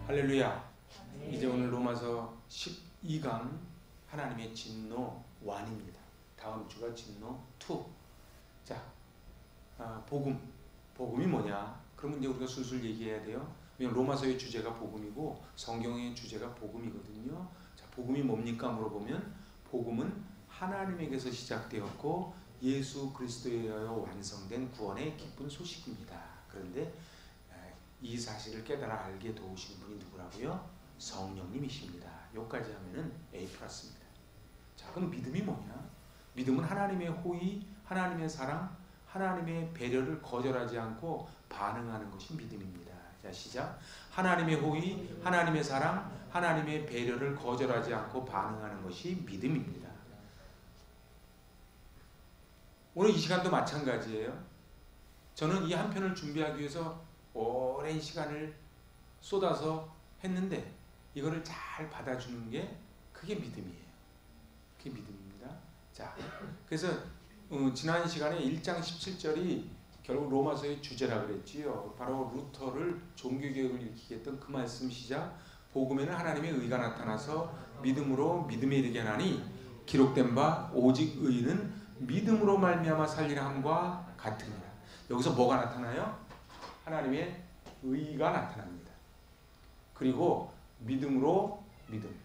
할렐루야. 이제 오늘 로마서 12강 하나님의 진노 1입니다. 다음 주가 진노 2. 자, 복음이 뭐냐? 그러면 이제 우리가 술술 얘기해야 돼요. 왜냐면 로마서의 주제가 복음이고 성경의 주제가 복음이거든요. 자, 복음이 뭡니까 물어보면 복음은 하나님에게서 시작되었고 예수 그리스도에 의하여 완성된 구원의 기쁜 소식입니다. 그런데 이 사실을 깨달아 알게 도우신 분이 누구라고요? 성령님이십니다. 여기까지 하면은 A 플러스입니다. 자, 그럼 믿음이 뭐냐? 믿음은 하나님의 호의, 하나님의 사랑, 하나님의 배려를 거절하지 않고 반응하는 것이 믿음입니다. 자, 시작. 하나님의 호의, 하나님의 사랑, 하나님의 배려를 거절하지 않고 반응하는 것이 믿음입니다. 오늘 이 시간도 마찬가지예요. 저는 이 한 편을 준비하기 위해서 오랜 시간을 쏟아서 했는데 이거를 잘 받아주는 게 그게 믿음이에요. 그게 믿음입니다. 자, 그래서 지난 시간에 1장 17절이 결국 로마서의 주제라 그랬지요. 바로 루터를 종교개혁을 일으키게 했던 그 말씀 시작. 복음에는 하나님의 의가 나타나서 믿음으로 믿음에 이르게 하나니 기록된 바 오직 의는 믿음으로 말미암아 살리라 함과 같으니라. 여기서 뭐가 나타나요? 하나님의 의가 나타납니다. 그리고 믿음으로 믿음.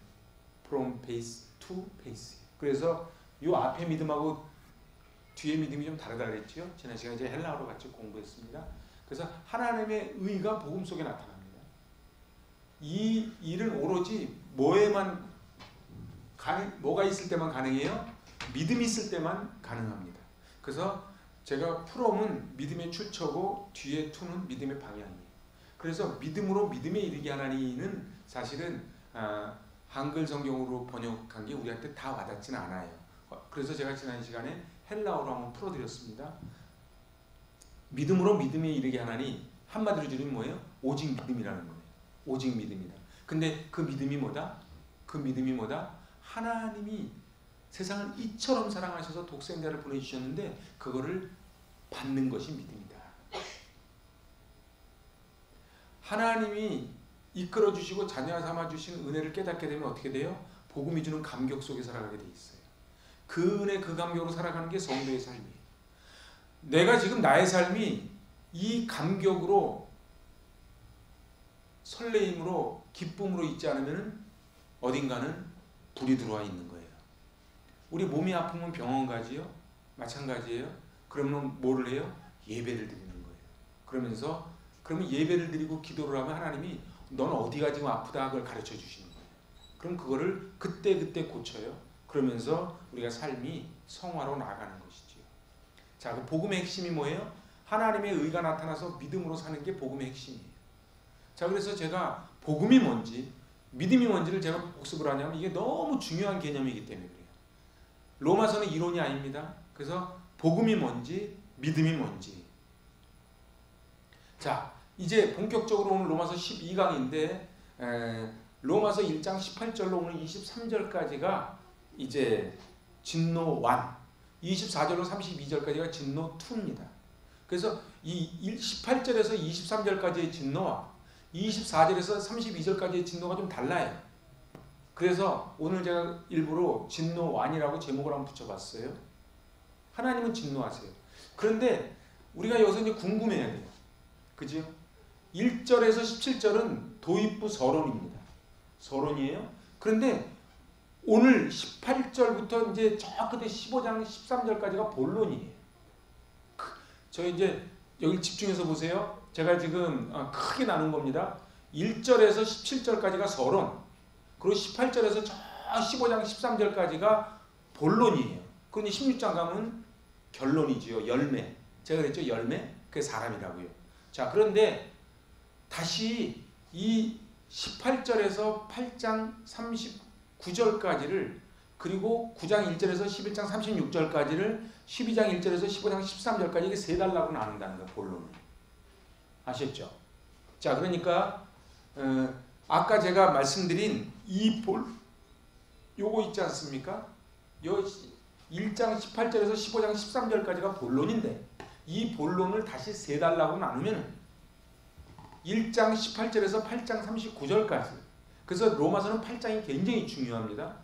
From faith to faith. 그래서 이 앞에 믿음하고 뒤에 믿음이 좀 다르다 그랬죠. 지난 시간에 이제 헬라어로 같이 공부했습니다. 그래서 하나님의 의가 복음 속에 나타납니다. 이 일은 오로지 뭐가 있을 때만 가능해요? 믿음이 있을 때만 가능합니다. 그래서 제가 from은 믿음의 출처고 뒤에 to는 믿음의 방향이에요. 그래서 믿음으로 믿음에 이르게 하나니는 사실은 한글 성경으로 번역한 게 우리한테 다 와닿지는 않아요. 그래서 제가 지난 시간에 헬라어로 한번 풀어드렸습니다. 믿음으로 믿음에 이르게 하나니 한마디로 줄이면 뭐예요? 오직 믿음이라는 거예요. 오직 믿음이다. 근데 그 믿음이 뭐다? 그 믿음이 뭐다? 하나님이 세상을 이처럼 사랑하셔서 독생자를 보내주셨는데 그거를 받는 것이 믿음이다. 하나님이 이끌어주시고 자녀 삼아주신 은혜를 깨닫게 되면 어떻게 돼요? 복음이 주는 감격 속에 살아가게 돼 있어요. 그 은혜 그 감격으로 살아가는 게 성도의 삶이에요. 내가 지금 나의 삶이 이 감격으로 설레임으로 기쁨으로 있지 않으면 어딘가는 불이 들어와 있는 거예요. 우리 몸이 아프면 병원 가지요? 마찬가지예요. 그러면 뭐를 해요? 예배를 드리는 거예요. 그러면 예배를 드리고 기도를 하면 하나님이 넌 어디가 지금 아프다 그걸 가르쳐 주시는 거예요. 그럼 그거를 그때 고쳐요. 그러면서 우리가 삶이 성화로 나아가는 것이지요. 자, 그 복음의 핵심이 뭐예요? 하나님의 의가 나타나서 믿음으로 사는 게 복음의 핵심이에요. 자, 그래서 제가 복음이 뭔지 믿음이 뭔지를 제가 복습을 하냐면 이게 너무 중요한 개념이기 때문에 그래요. 로마서는 이론이 아닙니다. 그래서 복음이 뭔지 믿음이 뭔지. 자, 이제 본격적으로 오늘 로마서 12강인데 로마서 1장 18절로 오늘 23절까지가 이제 진노 1, 24절로 32절까지가 진노 2입니다. 그래서 이 18절에서 23절까지의 진노와 24절에서 32절까지의 진노가 좀 달라요. 그래서 오늘 제가 일부러 진노 1이라고 제목을 한번 붙여봤어요. 하나님은 진노하세요. 그런데 우리가 여기서 이제 궁금해야 돼요. 그죠? 1절에서 17절은 도입부 서론입니다. 서론이에요. 그런데 오늘 18절부터 이제 저 끝에 15장 13절까지가 본론이에요. 저 이제 여기 집중해서 보세요. 제가 지금 크게 나눈 겁니다. 1절에서 17절까지가 서론, 그리고 18절에서 저 15장 13절까지가 본론이에요. 그런데 16장 가면 결론이지요. 열매. 제가 그랬죠. 열매? 그게 사람이라고요. 자, 그런데 다시 이 18절에서 8장 39절까지를 그리고 9장 1절에서 11장 36절까지를 12장 1절에서 15장 13절까지 이게 세 달라고 나눈다는 거예요. 본론을. 아셨죠? 자, 그러니까 아까 제가 말씀드린 요거 있지 않습니까? 요 1장 18절에서 15장 13절까지가 본론인데 이 본론을 다시 세 달라고 나누면 1장 18절에서 8장 39절까지. 그래서 로마서는 8장이 굉장히 중요합니다.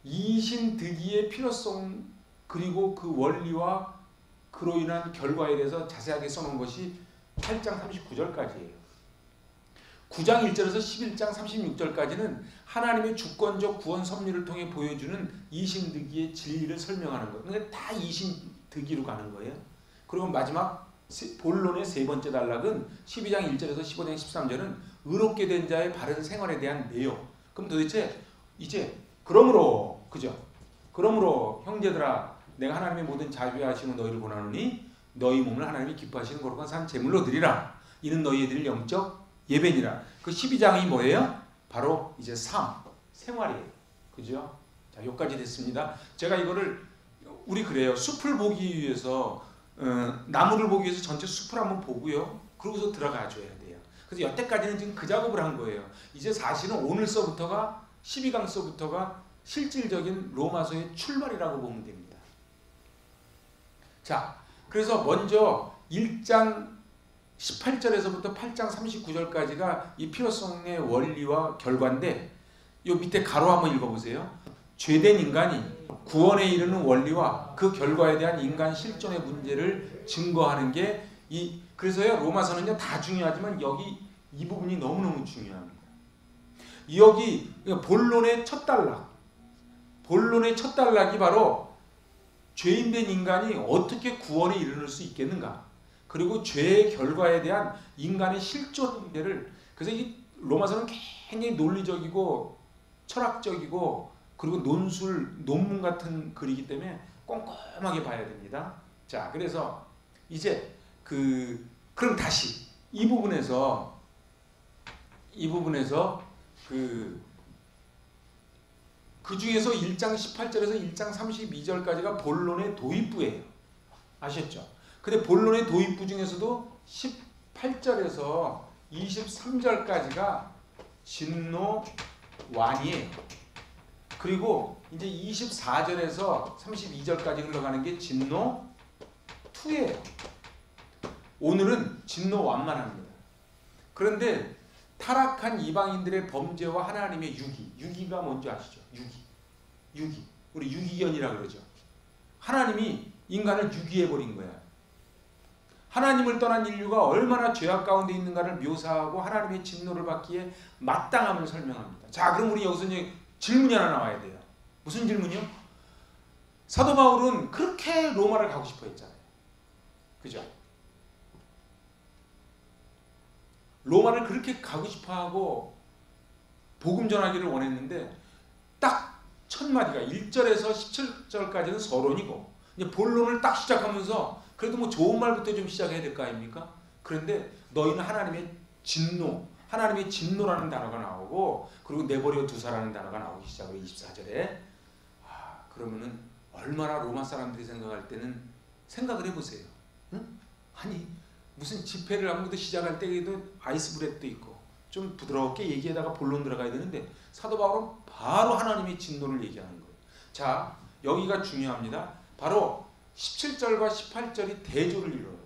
이신득의의 필요성 그리고 그 원리와 그로 인한 결과에 대해서 자세하게 써놓은 것이 8장 39절까지예요. 9장 1절에서 11장 36절까지는 하나님의 주권적 구원 섭리를 통해 보여주는 이신득의의 진리를 설명하는 거예요. 그러니까 다 이신득의로 가는 거예요. 그리고 마지막 본론의 세 번째 단락은 12장 1절에서 15장 13절은 의롭게 된 자의 바른 생활에 대한 내용. 그럼 도대체 이제 그러므로 그죠? 그러므로 형제들아 내가 하나님의 모든 자비하시는 너희를 권하노니 너희 몸을 하나님이 기뻐하시는 거룩한 산 제물로 드리라. 이는 너희의 드릴 영적 예배니라. 그 12장이 뭐예요? 바로 이제 삶, 생활이에요. 그죠? 자, 여기까지 됐습니다. 제가 이거를 우리 그래요. 숲을 보기 위해서 나무를 보기 위해서 전체 숲을 한번 보고요. 그러고서 들어가 줘야 돼요. 그래서 여태까지는 지금 그 작업을 한 거예요. 이제 사실은 오늘서부터가 12강서부터가 실질적인 로마서의 출발이라고 보면 됩니다. 자, 그래서 먼저 1장 18절에서부터 8장 39절까지가 이 필요성의 원리와 결과인데 요 밑에 가로 한번 읽어보세요. 죄된 인간이 구원에 이르는 원리와 그 결과에 대한 인간 실존의 문제를 증거하는 게 그래서요 로마서는요 다 중요하지만 여기 이 부분이 너무너무 중요합니다. 여기 본론의 첫 단락이 바로 죄인된 인간이 어떻게 구원에 이르는 수 있겠는가, 그리고 죄의 결과에 대한 인간의 실존 문제를. 그래서 이 로마서는 굉장히 논리적이고 철학적이고 그리고 논문 같은 글이기 때문에 꼼꼼하게 봐야 됩니다. 자, 그래서 이제 그럼 다시 이 부분에서 그 중에서 1장 18절에서 1장 32절까지가 본론의 도입부예요. 아셨죠? 근데 본론의 도입부 중에서도 18절에서 23절까지가 진노완이에요. 그리고 이제 24절에서 32절까지 흘러가는 게 진노2예요. 오늘은 진노완만 합니다. 그런데 타락한 이방인들의 범죄와 하나님의 유기가 뭔지 아시죠? 유기. 우리 유기견이라 그러죠. 하나님이 인간을 유기해버린 거야. 하나님을 떠난 인류가 얼마나 죄악 가운데 있는가를 묘사하고 하나님의 진노를 받기에 마땅함을 설명합니다. 자, 그럼 우리 여기서 이제 질문이 하나 나와야 돼요. 무슨 질문이요? 사도 바울은 그렇게 로마를 가고 싶어 했잖아요. 그죠? 로마를 그렇게 가고 싶어하고 복음 전하기를 원했는데 딱 첫 마디가 1절에서 17절까지는 서론이고 이제 본론을 딱 시작하면서 그래도 뭐 좋은 말부터 좀 시작해야 될 거 아닙니까? 그런데 너희는 하나님의 진노라는 단어가 나오고 그리고 내버려 두사라는 단어가 나오기 시작해요. 24절에. 그러면은 얼마나 로마 사람들이 생각할 때는 생각을 해보세요. 응? 아니 무슨 집회를 아무것도 시작할 때에도 아이스 브레드도 있고 좀 부드럽게 얘기하다가 본론 들어가야 되는데 사도 바울은 바로 하나님의 진노를 얘기하는 거예요. 자, 여기가 중요합니다. 바로 17절과 18절이 대조를 이뤄요.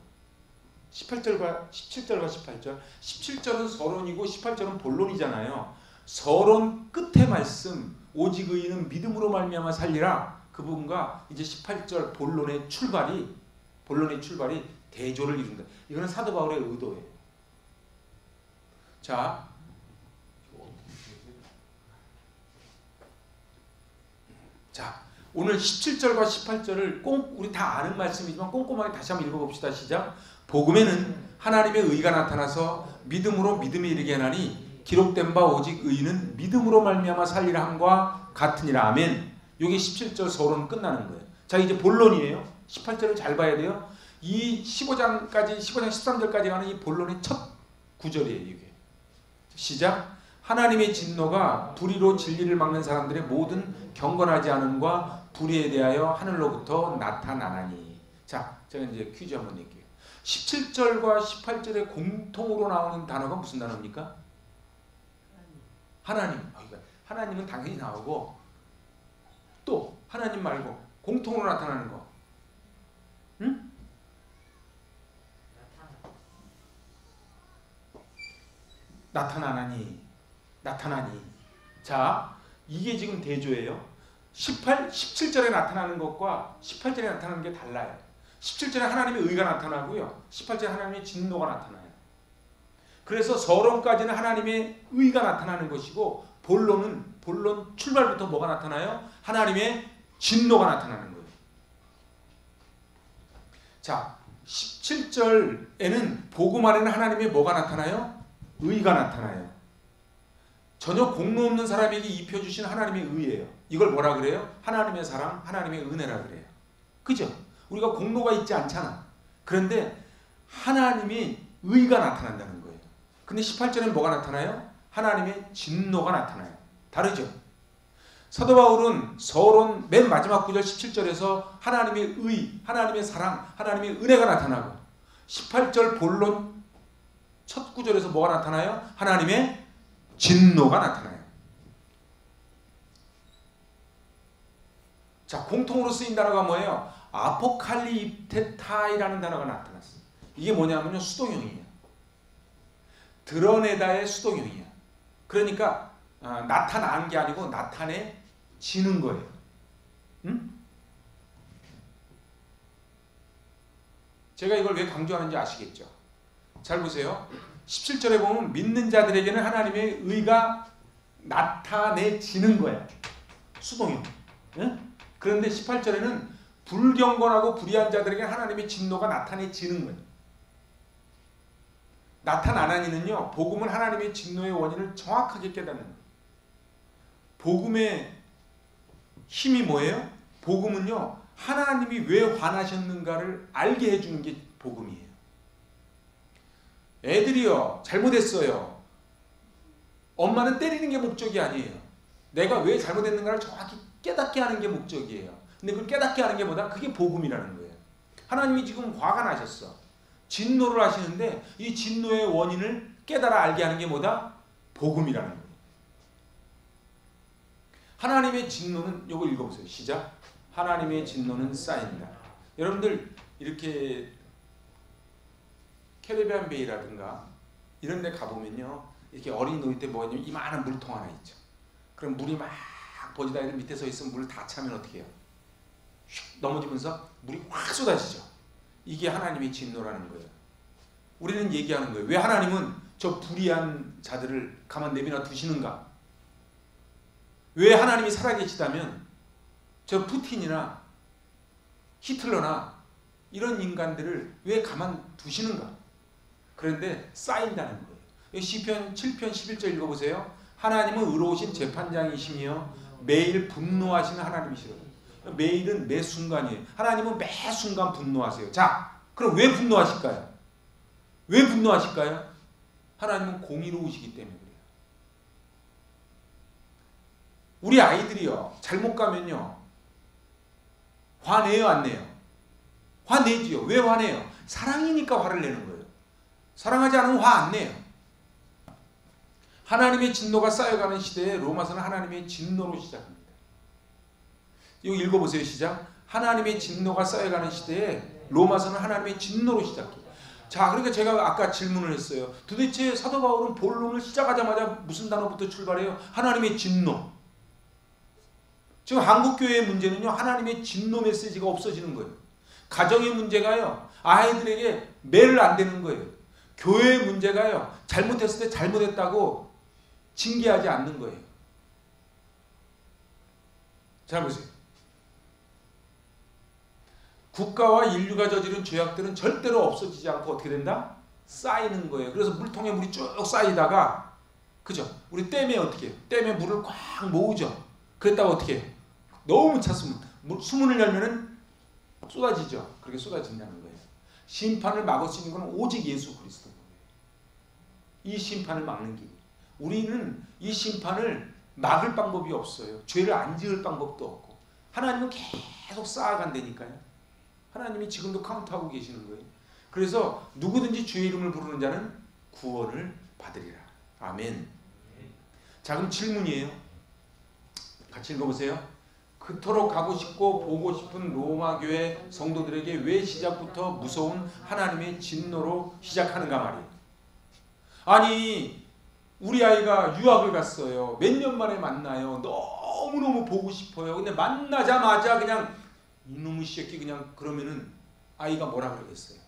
17절과 18절. 17절은 서론이고 18절은 본론이잖아요. 서론 끝의 말씀 오직 의인은 믿음으로 말미암아 살리라, 그 부분과 이제 18절 본론의 출발이 대조를 이룬다. 이거는 사도 바울의 의도예요. 자, 오늘 17절과 18절을 우리 다 아는 말씀이지만 꼼꼼하게 다시 한번 읽어봅시다. 시작. 복음에는 하나님의 의가 나타나서 믿음으로 믿음에 이르게 하나니 기록된 바 오직 의인은 믿음으로 말미암아 살리라 함과 같으니라. 아멘. 이게 17절 서론 끝나는 거예요. 자, 이제 본론이에요. 18절을 잘 봐야 돼요. 이 15장 13절까지 가는 이 본론의 첫 구절이에요. 이게. 시작. 하나님의 진노가 불의로 진리를 막는 사람들의 모든 경건하지 않음과 불의에 대하여 하늘로부터 나타나나니. 자, 제가 이제 퀴즈 한번 낼게요. 17절과 18절에 공통으로 나오는 단어가 무슨 단어입니까? 하나님. 하나님은 당연히 나오고 또 하나님 말고 공통으로 나타나는 거. 응? 나타나니. 자, 이게 지금 대조예요. 17절에 나타나는 것과 18절에 나타나는 게 달라요. 17절에 하나님의 의가 나타나고요. 18절에 하나님의 진노가 나타나요. 그래서 서론까지는 하나님의 의가 나타나는 것이고 본론 출발부터 뭐가 나타나요? 하나님의 진노가 나타나는 거예요. 자, 17절에는 복음 안에는 하나님의 뭐가 나타나요? 의가 나타나요. 전혀 공로 없는 사람에게 입혀주신 하나님의 의예요. 이걸 뭐라 그래요? 하나님의 사랑, 하나님의 은혜라 그래요. 그죠? 우리가 공로가 있지 않잖아. 그런데 하나님의 의가 나타난다는 거예요. 근데 18절에는 뭐가 나타나요? 하나님의 진노가 나타나요. 다르죠? 사도 바울은 서론 맨 마지막 구절 17절에서 하나님의 의, 하나님의 사랑, 하나님의 은혜가 나타나고 18절 본론 첫 구절에서 뭐가 나타나요? 하나님의 진노가 나타나요. 자, 공통으로 쓰인 단어가 뭐예요? 아포칼리프테타이라는 단어가 나타났어요. 이게 뭐냐면요, 수동형이에요. 드러내다의 수동형이에요. 그러니까 나타난 게 아니고 나타내지는 거예요. 응? 제가 이걸 왜 강조하는지 아시겠죠? 잘 보세요. 17절에 보면 믿는 자들에게는 하나님의 의가 나타내지는 거야. 수동형. 응? 그런데 18절에는 불경건하고 불의한 자들에게 하나님의 진노가 나타내지는 거예요. 나타나니는요, 복음은 하나님의 진노의 원인을 정확하게 깨닫는 거예요. 복음의 힘이 뭐예요? 복음은요, 하나님이 왜 화나셨는가를 알게 해주는 게 복음이에요. 애들이요, 잘못했어요. 엄마는 때리는 게 목적이 아니에요. 내가 왜 잘못했는가를 정확히 깨닫게 하는 게 목적이에요. 근데 그걸 깨닫게 하는 게 뭐다? 그게 복음이라는 거예요. 하나님이 지금 화가 나셨어. 진노를 하시는데 이 진노의 원인을 깨달아 알게 하는 게 뭐다? 복음이라는 거예요. 하나님의 진노는, 요거 읽어보세요. 시작. 하나님의 진노는 쌓인다. 여러분들 이렇게 캐리비안 베이라든가 이런 데 가보면요, 이렇게 어린이 놀이 때 뭐가 있냐면 이만한 물통 하나 있죠. 그럼 물이 막 버지다 애들 밑에 서 있으면 물을 다 차면 어떻게 해요? 휙 넘어지면서 물이 확 쏟아지죠. 이게 하나님의 진노라는 거예요. 우리는 얘기하는 거예요. 왜 하나님은 저 불의한 자들을 가만 내비나 두시는가? 왜 하나님이 살아계시다면 저 푸틴이나 히틀러나 이런 인간들을 왜 가만 두시는가? 그런데 쌓인다는 거예요. 시편 7편 11절 읽어보세요. 하나님은 의로우신 재판장이시며 매일 분노하시는 하나님이시로다. 매일은 매 순간이에요. 하나님은 매 순간 분노하세요. 자, 그럼 왜 분노하실까요? 왜 분노하실까요? 하나님은 공의로우시기 때문에 그래요. 우리 아이들이요, 잘못 가면요, 화내요, 안 내요? 화내지요. 왜 화내요? 사랑이니까 화를 내는 거예요. 사랑하지 않으면 화 안 내요. 하나님의 진노가 쌓여가는 시대에 로마서는 하나님의 진노로 시작합니다. 이거 읽어보세요. 시작. 하나님의 진노가 쌓여가는 시대에 로마서는 하나님의 진노로 시작해요. 자, 그러니까 제가 아까 질문을 했어요. 도대체 사도 바울은 본론을 시작하자마자 무슨 단어부터 출발해요? 하나님의 진노. 지금 한국교회의 문제는요, 하나님의 진노 메시지가 없어지는 거예요. 가정의 문제가요, 아이들에게 매를 안 되는 거예요. 교회의 문제가요, 잘못했을 때 잘못했다고 징계하지 않는 거예요. 잘 보세요. 국가와 인류가 저지른 죄악들은 절대로 없어지지 않고 어떻게 된다? 쌓이는 거예요. 그래서 물통에 물이 쭉 쌓이다가, 그죠? 우리 댐에 어떻게 해요? 댐에 물을 꽉 모으죠. 그랬다가 어떻게 해요? 너무 찼으면 수문을 열면은 쏟아지죠. 그렇게 쏟아진다는 거예요. 심판을 막을 수 있는 것은 오직 예수 그리스도예요. 이 심판을 막는 길. 우리는 이 심판을 막을 방법이 없어요. 죄를 안 지을 방법도 없고. 하나님은 계속 쌓아간다니까요. 하나님이 지금도 카운트하고 계시는 거예요. 그래서 누구든지 주의 이름을 부르는 자는 구원을 받으리라. 아멘. 자, 그럼 질문이에요. 같이 읽어보세요. 그토록 가고 싶고 보고 싶은 로마 교회 성도들에게 왜 시작부터 무서운 하나님의 진노로 시작하는가 말이에요. 아니, 우리 아이가 유학을 갔어요. 몇 년 만에 만나요. 너무너무 보고 싶어요. 근데 만나자마자 그냥 이놈의 새끼 그냥 그러면은 아이가 뭐라 그러겠어요?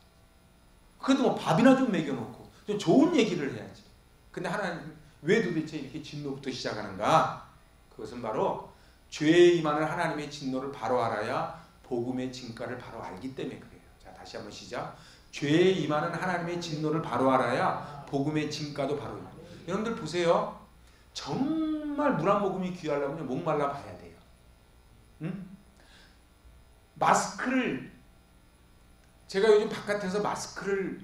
그래도 뭐 밥이나 좀 먹여놓고 좀 좋은 얘기를 해야지. 근데 하나님 왜 도대체 이렇게 진노부터 시작하는가? 그것은 바로 죄에 임하는 하나님의 진노를 바로 알아야 복음의 진가를 바로 알기 때문에 그래요. 자, 다시 한번 시작. 죄에 임하는 하나님의 진노를 바로 알아야 복음의 진가도 바로 알아요. 여러분들 보세요. 정말 물 한 모금이 귀하려면 목말라 봐야 돼요. 응? 마스크를 제가 요즘 바깥에서 마스크를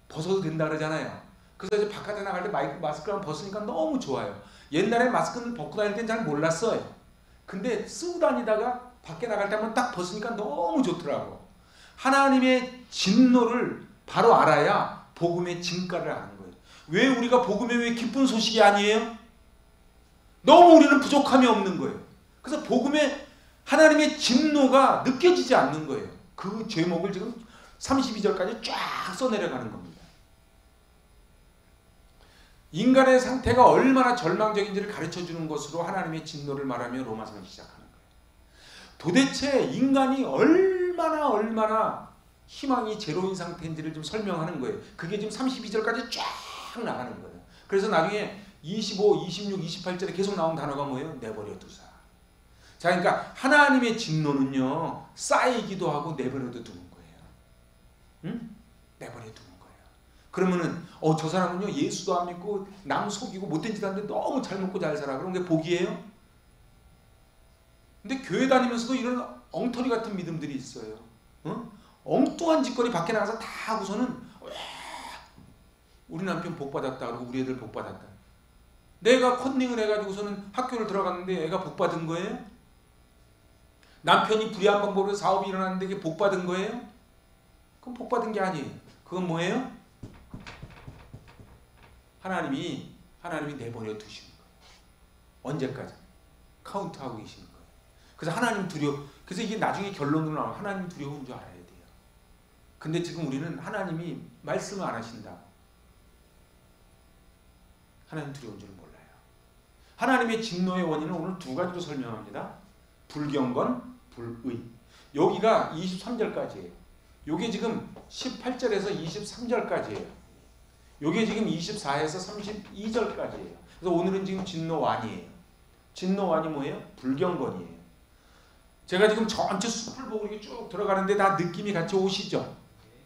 벗어도 된다 그러잖아요. 그래서 이제 바깥에 나갈 때 마스크를 벗으니까 너무 좋아요. 옛날에 마스크는 벗고 다닐 땐 잘 몰랐어요. 근데 쓰고 다니다가 밖에 나갈 때 한번 딱 벗으니까 너무 좋더라고. 하나님의 진노를 바로 알아야 복음의 진가를 아는 거예요. 왜 우리가 복음의 왜 기쁜 소식이 아니에요? 너무 우리는 부족함이 없는 거예요. 그래서 복음의 하나님의 진노가 느껴지지 않는 거예요. 그 제목을 지금 32절까지 쫙 써내려가는 겁니다. 인간의 상태가 얼마나 절망적인지를 가르쳐주는 것으로 하나님의 진노를 말하며 로마서는 시작하는 거예요. 도대체 인간이 얼마나 희망이 제로인 상태인지를 좀 설명하는 거예요. 그게 지금 32절까지 쫙 나가는 거예요. 그래서 나중에 25, 26, 28절에 계속 나온 단어가 뭐예요? 내버려 두사. 자, 그러니까 하나님의 진노는요, 쌓이기도 하고 내버려도 두는 거예요. 응? 내버려 두는 거예요. 그러면은 저 사람은요 예수도 안 믿고 남 속이고 못된 짓 하는데 너무 잘 먹고 잘 살아. 그런 게 복이에요? 근데 교회 다니면서도 이런 엉터리 같은 믿음들이 있어요. 응? 엉뚱한 짓거리 밖에 나가서 다 하고서는 우리 남편 복 받았다 그러고 우리 애들 복 받았다. 내가 컨닝을 해가지고서는 학교를 들어갔는데 애가 복 받은 거예요? 남편이 불의한 방법으로 사업이 일어났는데 이게 복 받은 거예요? 그건 복 받은 게 아니에요. 그건 뭐예요? 하나님이 내버려 두시는 거예요. 언제까지? 카운트하고 계시는 거예요. 그래서 하나님 그래서 이게 나중에 결론으로 나와요. 하나님 두려운 줄 알아야 돼요. 근데 지금 우리는 하나님이 말씀을 안 하신다고. 하나님 두려운 줄 몰라요. 하나님의 진노의 원인은 오늘 두 가지로 설명합니다. 불경건, 불의. 여기가 23절까지예요. 요게 지금 18절에서 23절까지예요. 요게 지금 24에서 32절까지예요. 그래서 오늘은 지금 진노완이에요. 진노완이 뭐예요? 불경건이에요. 제가 지금 전체 숲을 보고 이렇게 쭉 들어가는데 다 느낌이 같이 오시죠?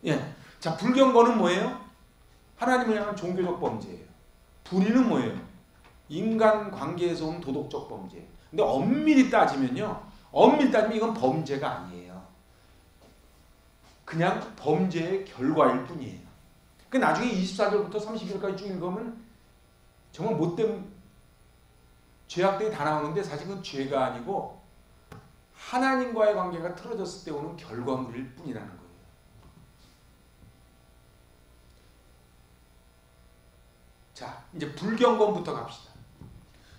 예. 자, 불경건은 뭐예요? 하나님을 향한 종교적 범죄예요. 불의는 뭐예요? 인간 관계에서 온 도덕적 범죄. 근데 엄밀히 따지면 이건 범죄가 아니에요. 그냥 범죄의 결과일 뿐이에요. 그 나중에 24절부터 30절까지 쭉 읽으면 정말 못된 죄악들이 다 나오는데 사실 그건 죄가 아니고 하나님과의 관계가 틀어졌을 때 오는 결과물일 뿐이라는 거예요. 자, 이제 불경건부터 갑시다.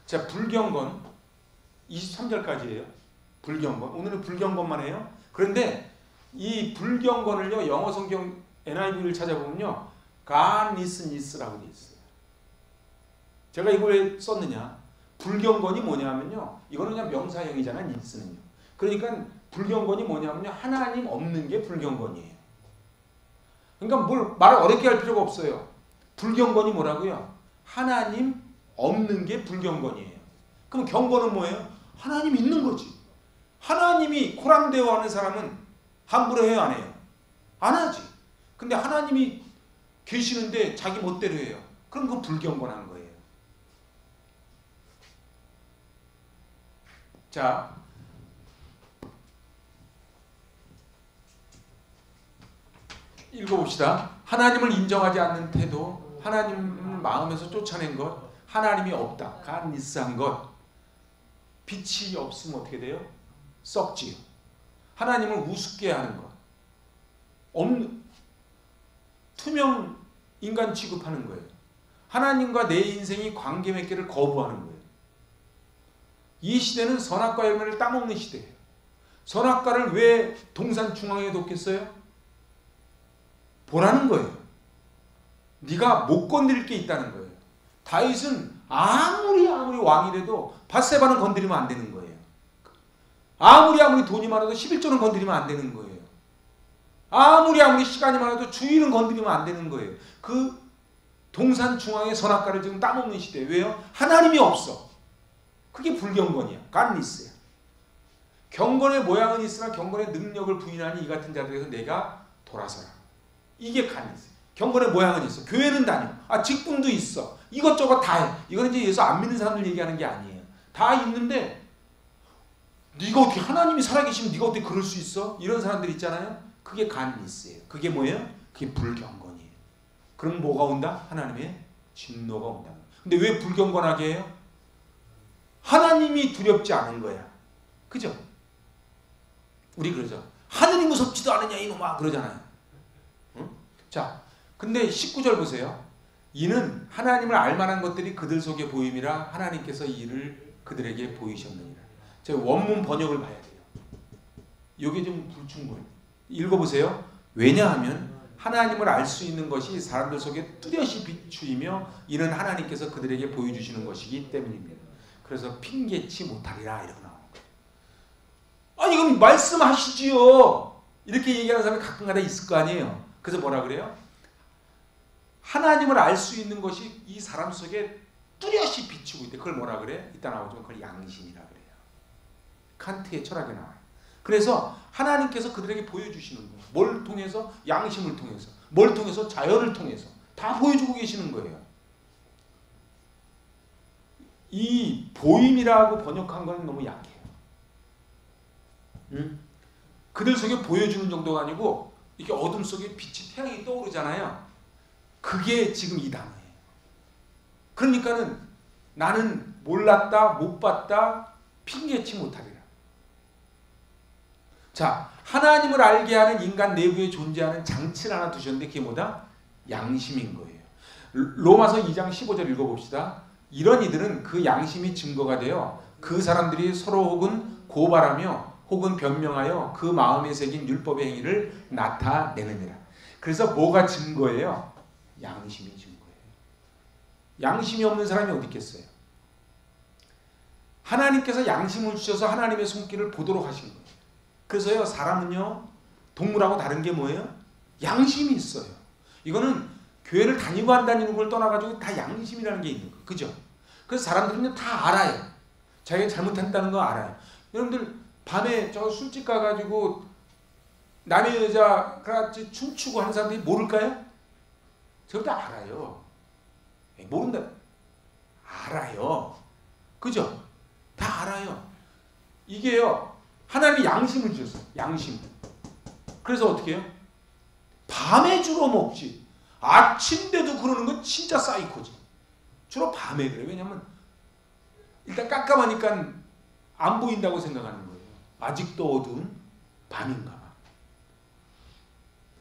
자, 불경건 23절까지예요. 불경건. 오늘은 불경건만 해요. 그런데 이 불경건을요, 영어 성경 NIV를 찾아보면요, 가니스니스라고 되어 있어요. 제가 이걸 왜 썼느냐? 불경건이 뭐냐면요, 이거는 그냥 명사형이잖아요, 니스는요. 그러니까 불경건이 뭐냐면요, 하나님 없는 게 불경건이에요. 그러니까 뭘 말을 어렵게 할 필요가 없어요. 불경건이 뭐라고요? 하나님 없는 게 불경건이에요. 그럼 경건은 뭐예요? 하나님 있는 거지. 하나님이 코람대오하는 사람은 함부로 해요, 안 해요? 안 하지. 근데 하나님이 계시는데 자기 멋대로 해요. 그럼 그건 불경건한 거예요. 자, 읽어봅시다. 하나님을 인정하지 않는 태도, 하나님을 마음에서 쫓아낸 것, 하나님이 없다, 간니스한 것, 빛이 없으면 어떻게 돼요? 썩지요. 하나님을 우습게 하는 것, 투명 인간 취급하는 거예요. 하나님과 내 인생이 관계 맺기를 거부하는 거예요. 이 시대는 선악과 열매를 따먹는 시대예요. 선악과를 왜 동산 중앙에 뒀겠어요? 보라는 거예요. 네가 못 건드릴 게 있다는 거예요. 다윗은 아무리 왕이라도 밧세바는 건드리면 안 되는 거예요. 아무리 돈이 많아도 11조는 건드리면 안 되는 거예요. 아무리 시간이 많아도 주일은 건드리면 안 되는 거예요. 그 동산 중앙의 선악과를 지금 따먹는 시대에. 왜요? 하나님이 없어. 그게 불경건이야. 갓리스야. 경건의 모양은 있으나 경건의 능력을 부인하니 이 같은 자들에게서 내가 돌아서라. 이게 갓리스. 경건의 모양은 있어. 교회는 다녀. 직분도 있어. 이것저것 다 해. 이건 이제 예수 안 믿는 사람들 얘기하는 게 아니에요. 다 있는데 네가 어떻게 하나님이 살아계시면 네가 어떻게 그럴 수 있어? 이런 사람들 있잖아요. 그게 갓리스예요. 그게 뭐예요? 그게 불경건이에요. 그럼 뭐가 온다? 하나님의 진노가 온다. 근데 왜 불경건하게 해요? 하나님이 두렵지 않은 거야. 그죠? 우리 그러죠. 하늘이 무섭지도 않으냐 이놈아 그러잖아요. 응? 자, 근데 19절 보세요. 이는 하나님을 알만한 것들이 그들 속에 보임이라 하나님께서 이를 그들에게 보이셨느니라. 제가 원문 번역을 봐야 돼요. 이게 좀 불충분해요. 읽어보세요. 왜냐하면 하나님을 알 수 있는 것이 사람들 속에 뚜렷이 비추이며 이는 하나님께서 그들에게 보여주시는 것이기 때문입니다. 그래서 핑계치 못하리라 이렇게 나오는 거예요. 이건 말씀하시지요. 이렇게 얘기하는 사람이 가끔가다 있을 거 아니에요. 그래서 뭐라 그래요? 하나님을 알 수 있는 것이 이 사람 속에 뚜렷이 비추고 있대. 그걸 뭐라 그래? 이따 나오지만 그걸 양심이라 그래요. 칸트의 철학에 나와요. 그래서 하나님께서 그들에게 보여주시는 거예요. 뭘 통해서? 양심을 통해서. 뭘 통해서? 자연을 통해서. 다 보여주고 계시는 거예요. 이 보임이라고 번역한 건 너무 약해요. 그들 속에 보여주는 정도가 아니고 이렇게 어둠 속에 빛이 태양이 떠오르잖아요. 그게 지금 이 단어예요. 그러니까는 나는 몰랐다, 못 봤다, 핑계치 못하리라. 자, 하나님을 알게 하는 인간 내부에 존재하는 장치를 하나 두셨는데 그게 뭐다? 양심인 거예요. 로마서 2장 15절 읽어봅시다. 이런 이들은 그 양심이 증거가 되어 그 사람들이 서로 혹은 고발하며 혹은 변명하여 그 마음에 새긴 율법의 행위를 나타내느니라. 그래서 뭐가 증거예요? 양심이 증거예요. 양심이 없는 사람이 어디 있겠어요? 하나님께서 양심을 주셔서 하나님의 손길을 보도록 하신 거예요. 그래서요, 사람은요, 동물하고 다른 게 뭐예요? 양심이 있어요. 이거는 교회를 다니고 안 다니는 걸 떠나가지고 다 양심이라는 게 있는 거예요. 그죠? 그래서 사람들은 다 알아요. 자기가 잘못했다는 거 알아요. 여러분들 밤에 저 술집 가가지고 남의 여자 같이 춤추고 하는 사람들이 모를까요? 저도 알아요. 모른다. 알아요. 그죠? 다 알아요. 이게요, 하나님이 양심을 주셨어요. 양심. 그래서 어떻게 해요? 밤에 주로 먹지. 아침 때도 그러는 건 진짜 사이코지. 주로 밤에 그래요. 왜냐면 일단 깜깜하니까 안 보인다고 생각하는 거예요. 아직도 어두운 밤인가 봐.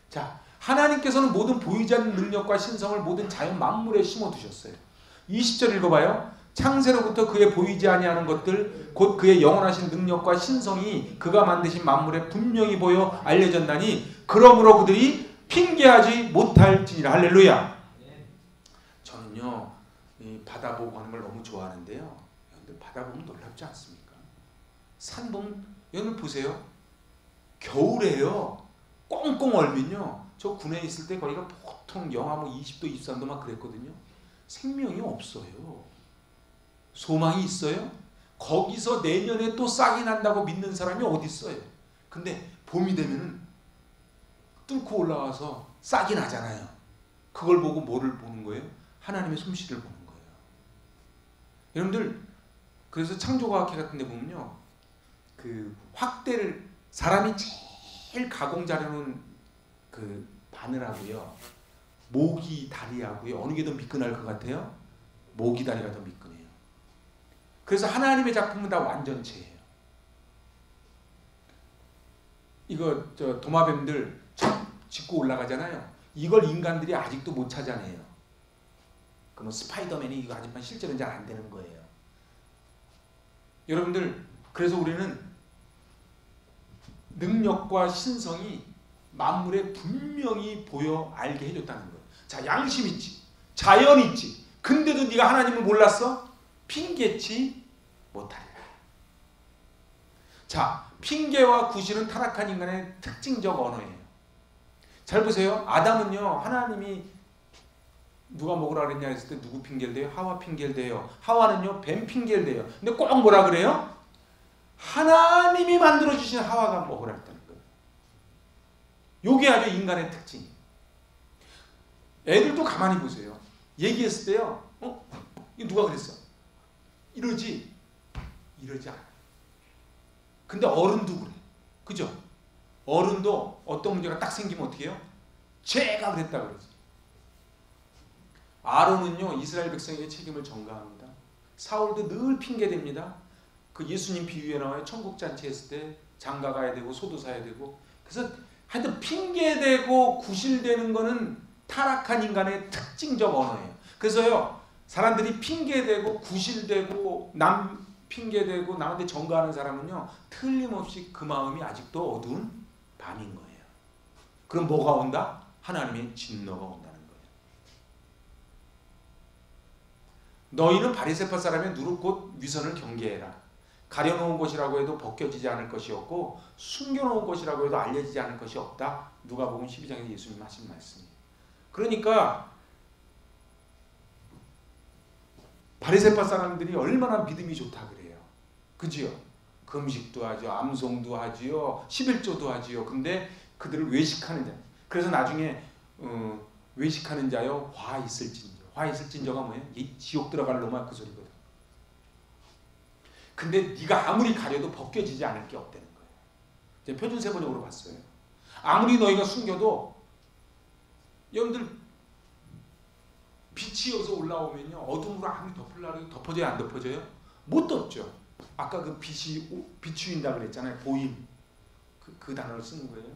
자, 하나님께서는 모든 보이지 않는 능력과 신성을 모든 자연 만물에 심어두셨어요. 20절 읽어봐요. 창세로부터 그의 보이지 아니하는 것들 곧 그의 영원하신 능력과 신성이 그가 만드신 만물에 분명히 보여 알려졌나니 그러므로 그들이 핑계하지 못할지니라. 할렐루야. 저는요, 이 바다 보고 하는 걸 너무 좋아하는데요. 여러분들 바다 보면 놀랍지 않습니까? 산 보면 여러분 보세요. 겨울에요. 꽁꽁 얼면요. 저 군에 있을 때 거기가 보통 영하 20도 23도 막 그랬거든요. 생명이 없어요. 소망이 있어요? 거기서 내년에 또 싹이 난다고 믿는 사람이 어디 있어요? 근데 봄이 되면은 뚫고 올라와서 싹이 나잖아요. 그걸 보고 뭐를 보는 거예요? 하나님의 솜씨를 보는 거예요. 여러분들 그래서 창조과학회 같은 데 보면요, 그 확대를 사람이 제일 가공 자료는 그 바늘하고요, 모기 다리하고요, 어느 게 더 미끈할 것 같아요? 모기 다리가 더 미끈해요. 그래서 하나님의 작품은 다 완전체예요. 이거 저 도마뱀들 촥 짚고 올라가잖아요. 이걸 인간들이 아직도 못 찾아내요. 그럼 스파이더맨이 이거 하지만 실제로는 잘 안 되는 거예요. 여러분들 그래서 우리는 능력과 신성이 만물에 분명히 보여 알게 해줬다는 거예요. 자, 양심 있지, 자연 있지, 근데도 네가 하나님을 몰랐어? 핑계치 못하리라. 자, 핑계와 구실은 타락한 인간의 특징적 언어예요. 잘 보세요. 아담은요, 하나님이 누가 먹으라 그랬냐 했을 때 누구 핑계를 대요? 하와 핑계를 대요. 하와는요, 뱀 핑계를 대요. 근데 꼭 뭐라 그래요? 하나님이 만들어주신 하와가 먹으라 했다는 거예요. 요게 아주 인간의 특징이에요. 애들도 가만히 보세요. 얘기했을 때요, 이거 누가 그랬어? 이러지 않아. 근데 어른도 그래. 그죠? 어른도 어떤 문제가 딱 생기면 어떻게 해요? 제가 그랬다 그러지. 아론은요, 이스라엘 백성에게 책임을 전가합니다. 사울도 늘 핑계댑니다. 그 예수님 비유에 나와요. 천국잔치 했을 때 장가 가야 되고 소도 사야 되고. 그래서 하여튼 핑계대고 구실대는 거는 타락한 인간의 특징적 언어예요. 그래서요, 사람들이 핑계대고 구실대고 남 핑계대고 남한테 전가하는 사람은요, 틀림없이 그 마음이 아직도 어두운 밤인 거예요. 그럼 뭐가 온다? 하나님의 진노가 온다는 거예요. 너희는 바리새파 사람의 누룩 곧 위선을 경계해라. 가려놓은 것이라고 해도 벗겨지지 않을 것이 없고 숨겨놓은 것이라고 해도 알려지지 않을 것이 없다. 누가복음 12장에 예수님 하신 말씀이에요. 그러니까 바리새파 사람들이 얼마나 믿음이 좋다 그래요. 그지요? 금식도 하죠. 암송도 하지요. 11조도 하지요. 근데 그들을 외식하는 자. 그래서 나중에 외식하는 자여 화 있을진저. 화 있을진저가 뭐예요? 이 지옥 들어갈 놈아 그 소리거든. 근데 네가 아무리 가려도 벗겨지지 않을 게 없다는 거예요. 이제 표준세번역으로 봤어요. 아무리 너희가 숨겨도 여러분들 빛이 여서 올라오면요, 어둠으로 아무리 덮으려고 해도 덮어져요, 안 덮어져요? 못 덮죠. 아까 그 빛이 비추인다 그랬잖아요. 보임. 그 단어를 쓰는 거예요.